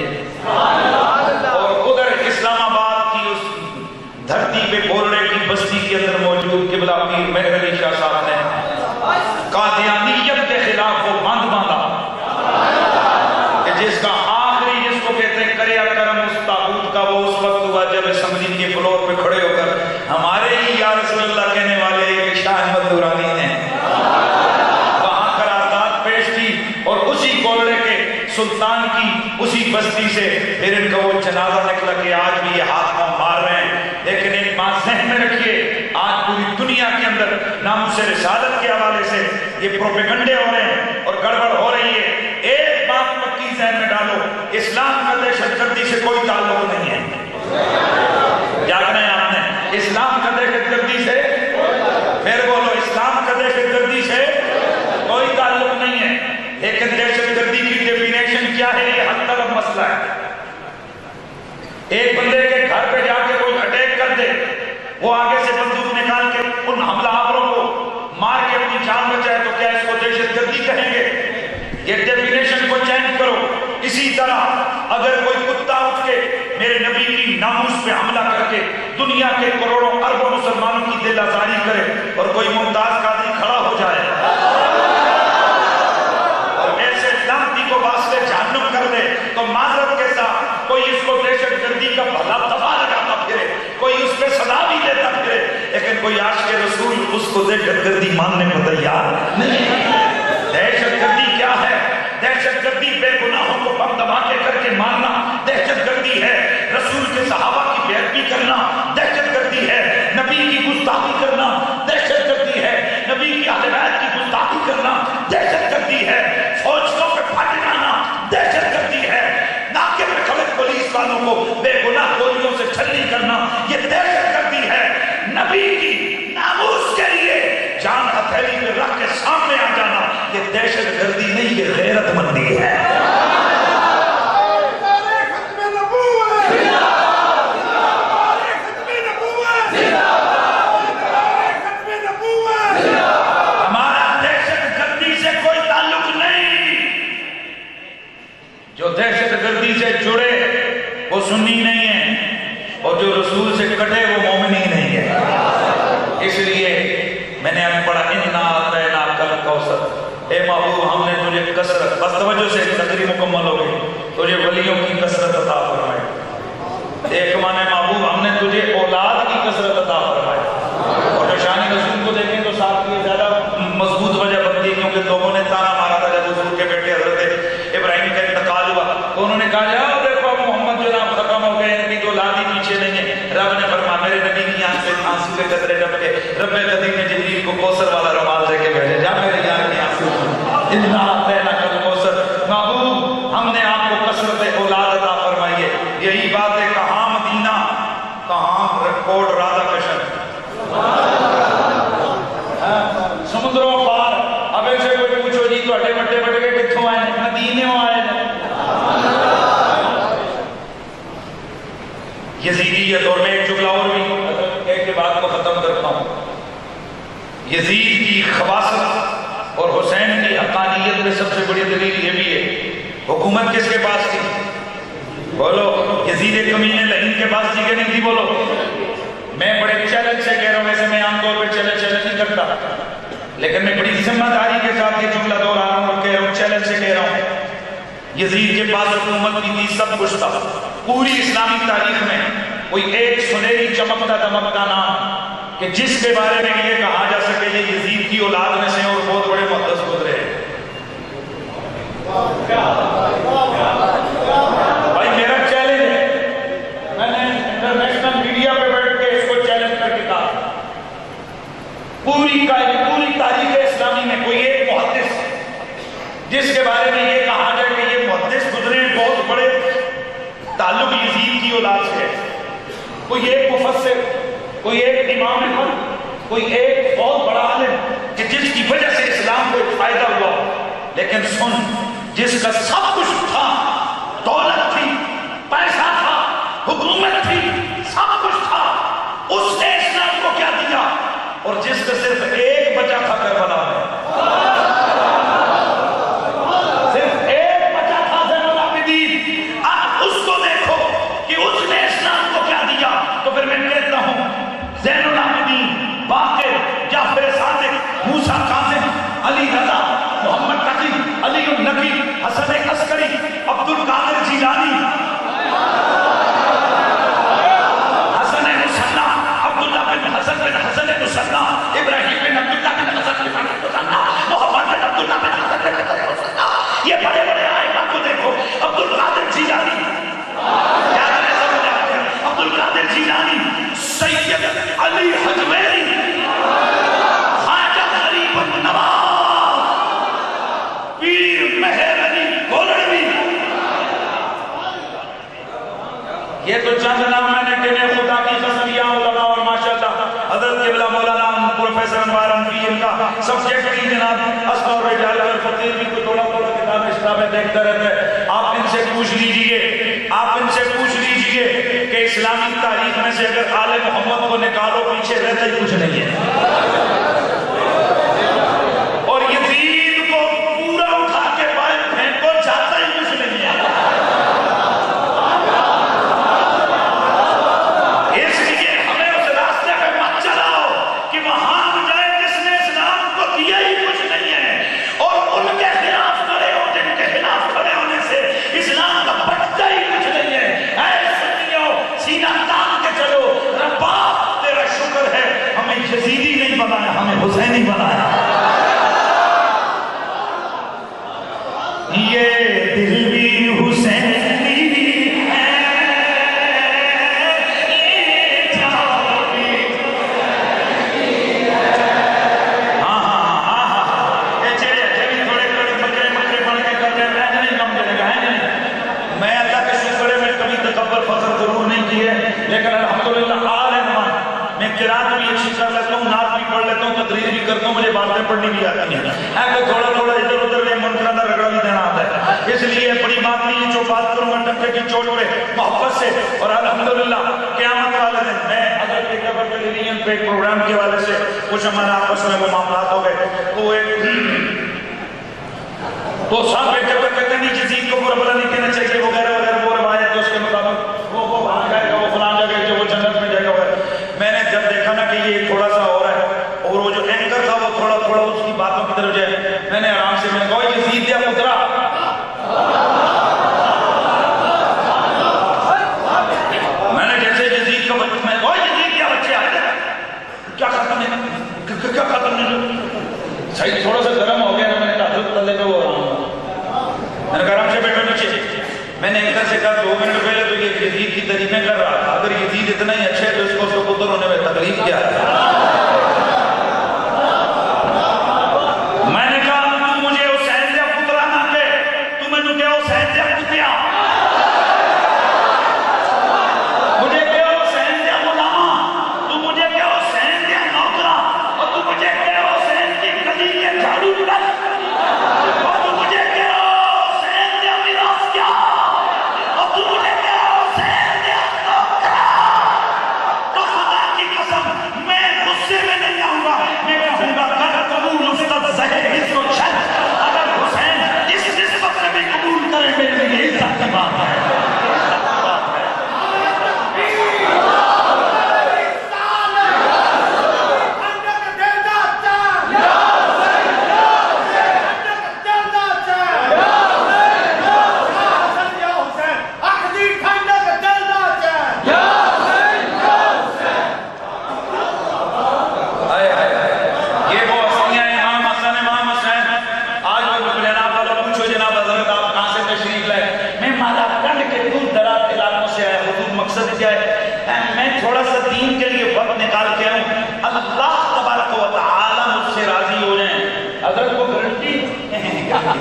اور ادھر اسلام آباد کی اس دھرتی پہ گولڑے کی بستی کے اندر موجود قبلہ پیر مہر علی شاہ صاحب نے قادیانیت کے خلاف وہ بند باندھا کہ جس کا آخری, جس کو کہتے ہیں کریا کرم اس تابوت کا, وہ اس وقت ہوا جب اسمبلی کے فلور پہ کھڑے ہو کر ہمارے ہی یا رسول اللہ کہنے والے ایک شاہ احمد نورانی نے وہاں قرارداد پیش کی, اور اسی گولڑے کے سلطان کی اسی بستی سے پھر ان کا وہ جنازہ نکلا کہ آج بھی یہ ہاتھ پاؤں مار رہے ہیں. لیکن ایک بات ذہن میں رکھیے, آج پوری دنیا کے اندر ناموس رسالت کے حوالے سے یہ پروپیگنڈے ہو رہے ہیں اور گڑبڑ ہو رہی ہے. ایک بات پکی ذہن میں ڈالو, اسلام کا دہشت گردی سے کوئی تعلق نہیں ہے. جاننا ہے آپ نے, اسلام کا دہشت گردی سے, پھر بولو اسلام کا دہشت گردی سے کوئی تعلق نہیں ہے. لیکن دہشت گردی کی ڈیفینیشن کیا ہے, یہ حد طرف مسئلہ ہے. ایک بندے کے گھر پہ جا کے کوئی اٹیک کر دے, وہ آگے سے بندوق نکال کے ان حملہ آوروں کو مار کے اپنی جان بچائے, تو کیا اس کو دہشت گردی کہیں گے؟ یہ ڈیفینیشن کو چینج کرو. اسی طرح اگر کوئی کتا اٹھ کے میرے نبی کی ناموس پہ حملہ کر کے دنیا کے کروڑوں اربوں مسلمانوں کی دل آزاری کرے, اور کوئی ممتاز قادری کھڑا ہو جائے اور ایسے لعنتی کو واسطے جہنم کر دے, تو معذرت کے ساتھ کوئی اس کو دہشت گردی کا بھلا دفعہ لگاتا پھرے, کوئی اس پہ صدا بھی دیتا پھرے, لیکن کوئی عاشق رسول اس کو دہشت گردی ماننے کو تیار نہیں. دہشت گردی کیا ہے؟ دہشت گردی بے گناہوں کو بم دھماکے کر کے مارنا دہشت گردی ہے. رسول کے صحابہ کی بے ادبی کرنا دہشت گردی ہے. نبی کی گستاخی کرنا دہشت گردی ہے، نبی کی اہل بیت کی گستاخی کرنا دہشت گردی ہے، فوجیوں پہ پھٹ جانا دہشت گردی ہے، ناکے پہ کھڑے پولیس والوں کو بے گناہ گولیوں سے چھلنی کرنا یہ دہشت گردی ہے۔ نبی کی ناموس کے لیے جان ہتھیلی پہ رکھ کے سامنے آ جانا یہ دہشت گردی نہیں، یہ غیرت مندی ہے۔ جو دہشت گردی سے جڑے وہ سنی نہیں ہے، اور جو رسول سے کٹے وہ مومن ہی نہیں ہے۔ اس لیے میں نے ابھی پڑھا اِنَّا أَعْطَيْنَاكَ الْكَوْثَرَ، اے محبوب ہم نے تجھے کثرت، بس توجہ سے تقریر مکمل ہو گئی، تجھے ولیوں کی کثرت عطا فرمائی۔ ایک معنی محبوب ہم نے تجھے اولاد کی کثرت عطا فرمائی۔ اور جو شان رسول کو دیکھیں تو صاحب کی زیادہ مضبوط وجہ بنتی ہے، کیونکہ لوگوں نے تانا مارا تھا جب حضور کے بیٹے حضرت ابراہیم کا انتقال ہوا تو انہوں نے کہا جاؤ دیکھو محمد جناب ختم ہو گئے، ان کی تو اولاد ہی پیچھے نہیں ہے۔ رب نے فرمایا میرے نبی کی آنکھ سے آنسو کے قطرے ٹپکے، رب قدیم نے جبریل کو کوثر والا رومال دے کے بھیجا، جا میرے یار کی آنسو اِنَّا أَعْطَيْنَاكَ الْكَوْثَرَ۔ محبوب ہم نے آپ کو کثرت اولاد عطا فرمائی ہے۔ یہی بات ہے، کہاں مدینہ کہاں کوٹ رادا کشن، سمندروں پار۔ اب ان سے کوئی پوچھو جی تو بڑے بڑے کتھوں آئے ہیں؟ مدینوں آئے ہیں۔ یزیدیت، اور میں ایک جملہ اور بھی ایک کے بعد کو ختم کرتا ہوں۔ یزید کی خباثت اور حسین کی حقانیت میں سب سے بڑی دلیل یہ بھی ہے، حکومت کس کے پاس تھی؟ بولو، یزید کمینے لعین کے پاس تھی کہ نہیں تھی؟ بولو۔ میں بڑے چیلنج سے کہہ رہا ہوں، ویسے میں عام طور پہ چیلنج نہیں کرتا، لیکن میں بڑی ذمہ داری کے ساتھ یہ جملہ دہرا رہا ہوں اور کہہ رہا ہوں، چیلنج سے کہہ رہا ہوں، یزید کے پاس حکومت بھی تھی، سب کچھ تھا۔ پوری اسلامی تاریخ میں کوئی ایک سنہری چمکتا دمکتا نام کہ جس کے بارے میں یہ کہا جا سکے یہ یزید کی اولاد میں سے اور بہت بڑے مقدس گزرے ہیں۔ بھائی میرا چیلنج ہے، میں نے انٹرنیشنل میڈیا پہ بیٹھ کے اس کو چیلنج کر کے کہا، پوری تاریخ اسلامی میں کوئی ایک محدث جس کے بارے میں یہ کہا جائے کہ یہ محدث گزرے بہت بڑے تعلق یزید کی اولاد سے ہے، کوئی ایک مفسر، کوئی ایک امام احمد، کوئی ایک بہت بڑا عالم کہ جس کی وجہ سے اسلام کو ایک فائدہ ہوا، لیکن سن، جس کا سب کچھ تھا، دولت تھی، پیسہ تھا، حکومت تھی، سب کچھ تھا، اس نے اسلام کو کیا دیا؟ اور جس کا صرف ایک بچہ تھا کربلا میں، صرف ایک بچہ تھا زین العابدین، اب اس کو دیکھو کہ اس نے اسلام کو کیا دیا۔ تو پھر میں کہتا ہوں زین العابدین، باقر، جعفر صادق، موسیٰ کاظم، علی رضا، محمد تقی، علی النقی، حسن عسکری، عبد القادر جیلانی، حسن مصنع، عبداللہ بن حسن بن حسن مصنع، ابراہیم بن عبداللہ بن حسن بن مصنع، محمد بن عبداللہ بن حسن بن مصنع، یہ بڑے بڑے آئمہ کو دیکھو، عبد القادر جیلانی، عبد القادر جیلانی، سید علی حجویری، خواجہ غریب النواز، پیر مہر علی گولڑوی، یہ تو چند نام میں نے کہنے خدا کی قسم، یا علماء اور ماشاءاللہ حضرت قبلہ مولانا پروفیسر انوار انفی، ان کا سبجیکٹ کی جناب اسماء الرجال والفقیر بھی کوئی تھوڑا کتاب اشتابیں دیکھتا رہتا ہے۔ آپ ان سے پوچھ لیجئے کہ اسلامی تاریخ میں سے اگر آل محمد کو نکالو پیچھے رہتا ہی کچھ نہیں ہے، اور یزید کو پورا اٹھا کے باہر پھینکو جاتا ہی کچھ نہیں ہے۔ اس لیے ہمیں اس راستے پہ مت چلاؤ کہ وہاں جائے جس نے اسلام کو دیا ہی کچھ نہیں ہے، اور ان کے خلاف کھڑے ہو جن کے خلاف کھڑے ہونے سے اسلام کا بچتا ہی کچھ نہیں ہے۔ اے سنیو، سینہ تان کے چلو، ربا تیرا شکر ہے ہمیں یزیدی نہیں بنایا، ہمیں کرتا ہوں مجھے باتیں پڑھنی بھی آتی ہیں کہ تھوڑا تھوڑا ادھر ادھر میں منکرہ دا رگڑا بھی دینا آتا ہے اس لیے بڑی بات نہیں ہے جو بات کروں گا ٹکے کی چوٹ پہ محبت سے اور الحمدللہ قیامت والے دن میں حضرت جبر ٹیلی ویژن پہ ایک پروگرام کے والے سے کچھ ہمارے آپس میں وہ معاملات ہو گئے تو صاحب ایک جب کہتے ہیں یزید کو برا بلا نہیں کہنا چاہیے وغیرہ وغیرہ وہ روایت ہے اس کے مطابق وہ وہاں جائے گا وہ فلان جگہ جو وہ جنت میں جائے گا میں نے جب دیکھا نا کہ یہ تھوڑا سا ہو رہا ہے اور وہ جو اینکر تھا وہ تھوڑا تھوڑا اس کی باتوں کی طرف جائے میں نے آرام سے میں نے کہا یزید یا پترا میں نے جیسے یزید کا بچہ میں نے کہا یزید یا بچے آئے کیا ختم ہے کیا ختم ہے صحیح تھوڑا سا گرم ہو گیا نا میں نے کہا حضرت تلے پہ وہ میں نے کہا آرام سے بیٹھو نیچے میں نے اینکر سے کہا 2 منٹ پہلے تو یہ یزید کی تعریفیں کر رہا تھا اگر یزید اتنا ہی اچھے تو اس کو پتر ہونے میں تکلیف کیا ہے میں نے کہا تو مجھے حسین یا پترا نہ کہ تو میں نے کہا حسین یا پتیا مجھے کہا حسین یا غلامہ تو مجھے کہا حسین یا نوکرا اور تو مجھے کہا حسین کی گلی کے جھاڑو لگ اور تو مجھے کہا حسین یا میراث کیا اور تو مجھے کہا حسین یا نوکرا تو خدا کی قسم میں غصے میں نہیں آؤں گا میں کہوں گا کر قبول استاد زہر اس کو چھل اگر حسین اس نسبت سے بھی قبول کرے میرے لیے عزت کی بات ہے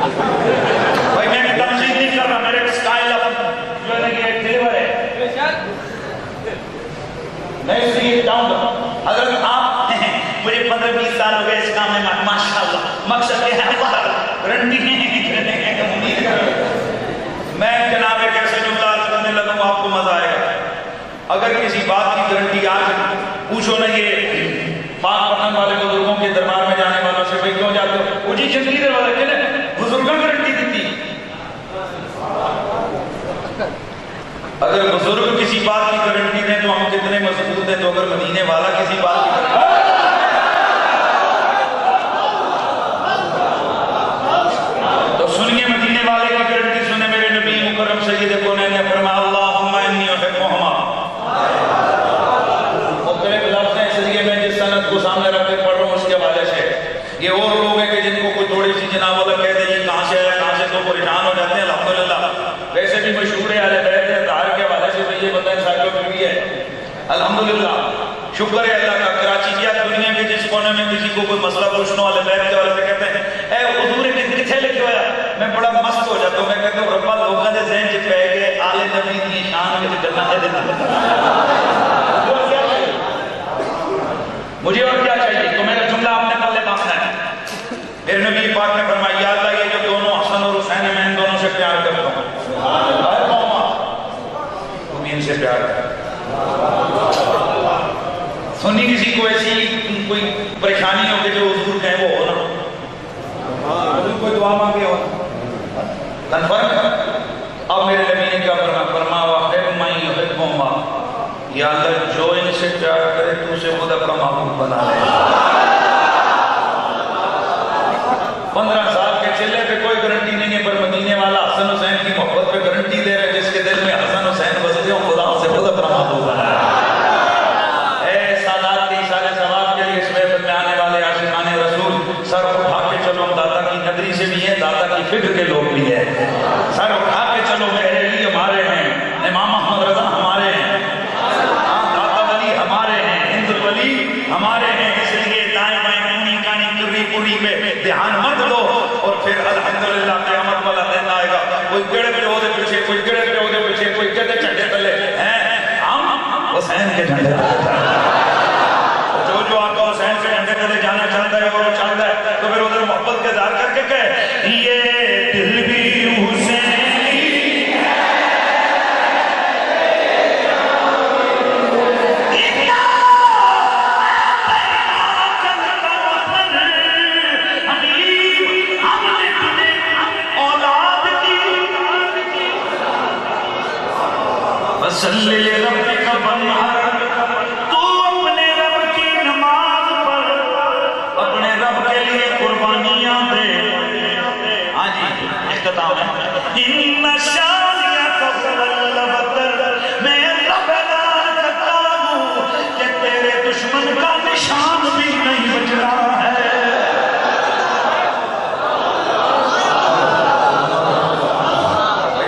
بھائی میں تنظیم نہیں کر رہا میرے ایک سٹائل جو ہے نا یہ فلیور ہے میں اس لیے جاؤں گا حضرت آپ مجھے 15-20 سال ہو گئے اس کام میں ماشاءاللہ مقصد یہ ہے گارنٹی میں جناب ایک ایسے جملہ کرنے لگا ہوں آپ کو مزہ آئے گا اگر کسی بات کی گارنٹی آج پوچھو نا یہ پاک پتن والے بزرگوں کے دربار میں جانے والوں سے بھائی کیوں جاتے ہو وہ جی جنگیر والے کے لئے بزرگوں گارنٹی دیتی اگر بزرگ کسی بات کی گارنٹی دیں تو ہم کتنے مضبوط ہیں تو اگر مدینے والا کسی بات کی گارنٹی تو سنیے مدینے والے کی گارنٹی سنے میرے نبی مکرم سید کونین نے فرمایا اللہم انی احبہما مختلف لفظ ہیں اس لیے میں جس سند کو سامنے رکھ کے پڑھ رہا ہوں اس کے حوالے سے یہ اور لوگ ہیں کہ جن کو کوئی تھوڑی سی جناب والا کہہ دے یہ کہاں سے ہے کہاں سے تو پریشان ہو جاتے ہیں الحمدللہ ویسے بھی مشہور ہے اہل بیت اطہار کے حوالے سے بھی یہ بندہ انسائکلوپیڈیا ہے الحمدللہ شکر ہے اللہ کا کراچی کیا دنیا کے جس کونے میں کسی کو کوئی مسئلہ پوچھنا والے بیت کے حوالے سے کہتے ہیں اے حضور کتنے لکھے ہوا میں بڑا مست ہو جاتا ہوں میں کہتا ہوں ربا لوگوں نے ذہن چ پہ گئے آل نبی دی شان میں گلاں دے مجھے اور کیا چاہیے تو میرا جملہ آپ نے پلے باندھنا ہے میرے نبی پاک نے فرمایا یا اللہ یہ جو دونوں حسن اور حسین میں ان دونوں سے پیار کرتا ہوں تم ان سے پیار کر سنی کسی کو ایسی کوئی پریشانی ہو کہ جو حضور کہیں وہ ہو نا حضور کوئی دعا مانگے ہو کنفرم اب میرے نبی نے کیا فرمایا وَحِبْ مَنْ يُحِبُّهُمَا یا اللہ جو ان سے پیار کرے تو اسے خود اپنا محبوب بنا لے 15 سال کے چلے پہ کوئی گارنٹی نہیں ہے پر مدینے والا حسن حسین کی محبت پہ گارنٹی دے رہے جس کے دل میں حسن حسین بستے ہوں خدا سے خود اپنا محبوب بنا لے اے سادات کے اشارے ثواب کے لیے اس محفل میں آنے والے عاشقان رسول سر اٹھا کے چلو ہم داتا کی نگری سے بھی ہیں داتا کی فکر کے لوگ بھی ہیں سر اٹھا کے چلو میرے لیے ہمارے ہیں امام احمد رضا ہمارے ہیں ہمارے ہیں اس لیے دائیں بائیں کونی کانی کری پوری پہ دھیان مت دو اور پھر الحمدللہ قیامت والا دن آئے گا کوئی گڑے پہ ہو دے پیچھے کوئی گڑے پہ ہو دے پیچھے کوئی گڑے چڑھے تلے ہیں ہم حسین کے جھنڈے جو آقا حسین کے جھنڈے کدے جانا چاہتا ہے اور وہ چاہتا ہے تو پھر ادھر محبت کا اظہار کر کے کہے یہ دل بھی حسینی صلی لربک وانحر تو اپنے رب کی نماز پڑھ اپنے رب کے لیے قربانیاں دے ہاں جی اختتام ہے ان شانیک هو الابتر میں رب اعلان کرتا ہوں کہ تیرے دشمن کا نشان بھی نہیں بچ رہا ہے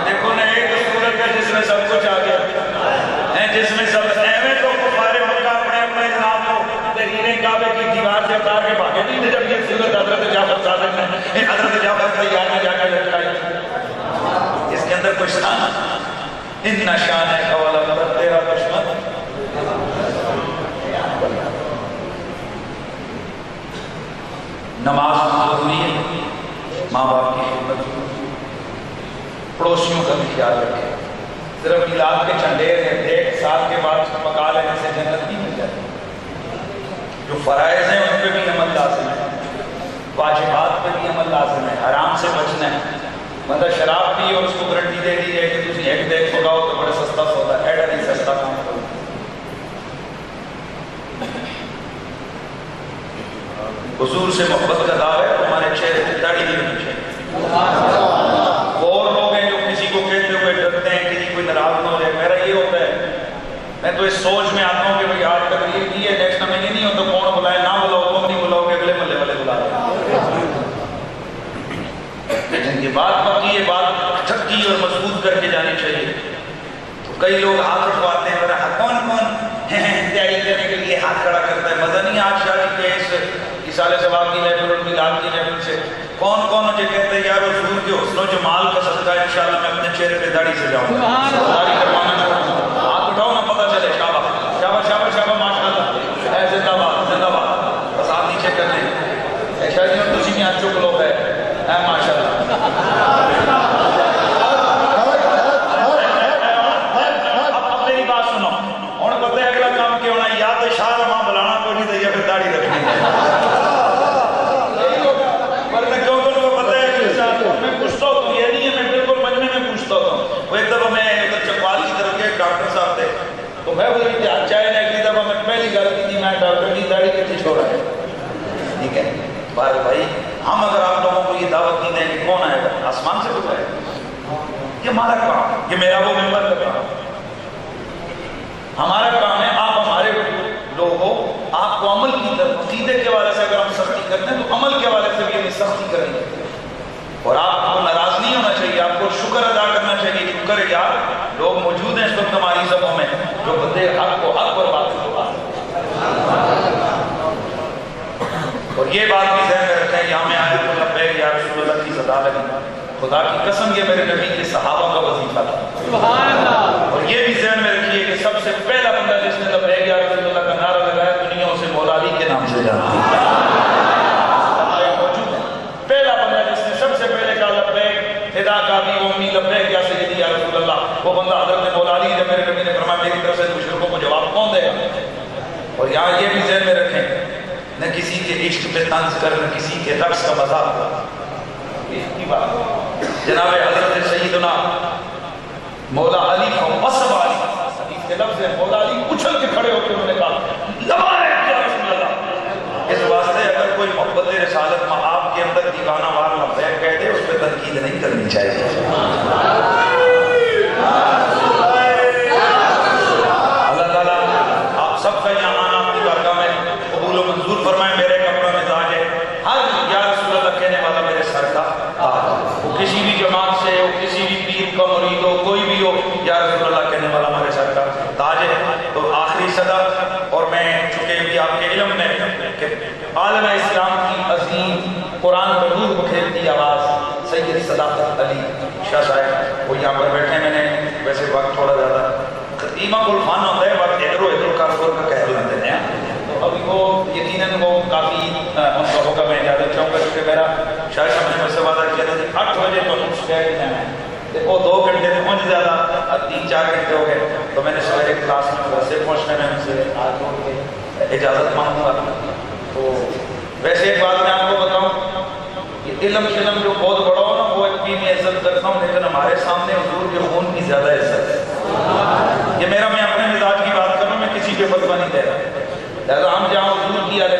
دیکھو نا ایک صورت ہے جس میں سب کچھ آ گیا جس میں سب اہمیں تو کفار مکہ اپنے اپنے جناب کو تحریر کعبے کی دیوار سے اتار کے بھاگے نہیں تھے جب یہ صورت حضرت جعفر صادق نے حضرت جعفر تیار میں جا کے لٹکائی اس کے اندر کچھ تھا ان شان ہے قولا پر تیرا دشمن نماز ضروری ہے ماں باپ کی خدمت پڑوسیوں کا بھی خیال رکھے صرف میلاد کے چنڈیر ایک سال کے بعد پکا لینے سے جنت نہیں مل جاتی جو فرائض ہیں ان پہ بھی عمل لازم ہے واجبات پہ بھی عمل لازم ہے حرام سے بچنا ہے مطلب شراب پی اور اس کو گارنٹی دے دی جائے کہ تجھے ایک دیکھ پکاؤ تو بڑے سستا سودا ایڈا نہیں سستا کام کرو حضور سے محبت کا دعویٰ ہے تمہارے چہرے پہ داڑھی نہیں ہونی چاہیے اور لوگ ہیں جو کسی کو کہتے ہوئے ڈرتے ہیں کہ کوئی ناراض نہ ہو جائے میرا یہ ہوتا ہے میں تو اس سوچ میں آتا ہوں کہ بھئی آج تقریر کی ہے نیکسٹ میں یہ نہیں ہوتا کون بلائے نہ بلاؤ تم نہیں بلاؤ کہ اگلے ملے والے بلا رہے لیکن یہ بات پکی ہے بات چھکی اور مضبوط کر کے جانی چاہیے تو کئی لوگ ہاتھ اٹھواتے ہیں کون کون تیاری کرنے کے لیے ہاتھ کھڑا کرتا ہے مزہ نہیں آج شادی کے اس اصال ثواب کی لیول اور میلاد کی لیول سے کون کون مجھے کہتے ہیں یار حضور کے حسن و جمال کا صدقہ انشاءاللہ میں اپنے چہرے پہ داڑھی سے جاؤں گا داڑھی کروانا چھوڑوں گا ہاتھ اٹھاؤ نہ پتہ چلے شابہ شابہ شابہ شابہ ماشاءاللہ اے زندہ باد بس ہاتھ نیچے کر لیں اے شاید یہ تجھی میں آج چک لوگ ہے اے ماشاءاللہ اب میری بات سنو اور پتہ ہے اگلا کام کیا ہونا یا تو شاہ رحمہ بلانا کو نہیں دے یا پھر داڑھی رکھنی ہے وہ ایک دفعہ میں ادھر چکوال کی طرف گیا ڈاکٹر صاحب تھے تو میں ادھر چاہے نا اگلی دفعہ میں پہلی گل کی تھی میں ڈاکٹر کی داڑھی کتنی چھوڑا ہے ٹھیک ہے بھائی ہم اگر آپ لوگوں کو یہ دعوت نہیں دیں گے کون آئے گا آسمان سے کچھ آئے گا یہ ہمارا کام یہ میرا وہ ممبر کا کام ہمارا کام ہے آپ ہمارے لوگوں آپ کو عمل کی طرف عقیدے کے حوالے سے اگر ہم سختی کرتے ہیں تو عمل کے حوالے سے بھی ہمیں سختی کرنی ہے اور آپ کو ناراض نہیں ہونا چاہیے آپ کو شکر ادا کرنا چاہیے شکر یار لوگ موجود ہیں اس وقت ہماری سبوں میں جو بندے حق کو حق اور باطل کو باطل اور یہ بات بھی ذہن میں رکھیں یہاں میں آئے تو لبیک یا رسول اللہ کی صدا لگی خدا کی قسم یہ میرے نبی کے صحابہ کا وظیفہ تھا اور یہ بھی ذہن میں رکھیے کہ سب سے پہلا بندہ جس نے لبیک یا رسول اللہ کا نعرہ لگایا دنیا اسے مولا علی کے نام سے جانا پہلا بندہ جس نے سب سے پہلے کہا لبیک فدا کا بھی امی لبیک یا سیدی یا رسول اللہ وہ بندہ حضرت مولا علی جب میرے نبی نے فرمایا میری طرف سے مشرکوں کو جواب کون دے گا اور یہاں یہ بھی ذہن میں رکھیں نہ کسی کے عشق پہ طنز کر نہ کسی کے رقص کا مذاق کر یہ بات جناب حضرت سیدنا مولا علی کا وصف علی حدیث کے لفظ ہے مولا علی اچھل کے کھڑے ہو کے انہوں نے کہا لبیک یا رسول اللہ اس واسطے اگر کوئی محبت رسالت میں آپ کے اندر دیوانہ وار لبیک کہہ دے اس پہ تنقید نہیں کرنی چاہیے اللہ تعالیٰ آپ سب کا یہاں آنا اپنی بارگاہ میں قبول و منظور فرمائے میرے کپڑا مزاج ہے ہر یا رسول اللہ کہنے والا میرے سر کا تاج وہ کسی بھی جماعت سے ہو کسی بھی پیر کا مرید ہو کوئی بھی ہو یا رسول اللہ کہنے والا میرے سر کا تاج ہے تو آخری صدا اور میں چونکہ بھی آپ کے علم میں کہ عالم اسلام کی عظیم قرآن پر نور بکھیرتی آواز سید صداقت علی شاہ صاحب وہ یہاں پر بیٹھے میں نے ویسے وقت تھوڑا زیادہ خطیمہ گلفان ہوتا ہے وقت ادھر و ادھر کا کہہ لیتے ہیں ابھی وہ یقیناً وہ کافی ان کا ہوگا. میں اجازت چاہوں گا کیونکہ میرا شاید صاحب نے مجھ سے وعدہ کیا تھا کہ 8 بجے تو اسٹیج جانا ہے. دیکھو 2 گھنٹے سے پہنچ زیادہ 3-4 گھنٹے ہو گئے تو میں نے سویرے کلاس میں گھر سے پہنچنے میں ان سے آج ہو کے اجازت مانگوں گا. تو ویسے ایک بات میں آپ کو بتاؤں کہ علم شلم جو بہت بڑا ہو نا وہ اتنی میں عزت کرتا ہوں, لیکن ہمارے سامنے حضور کے خون کی زیادہ عزت ہے. یہ میرا, میں اپنے مزاج کی بات کر رہا ہوں, میں کسی پہ فتویٰ نہیں دے رہا. لہٰذا ہم جہاں حضور کی علیہ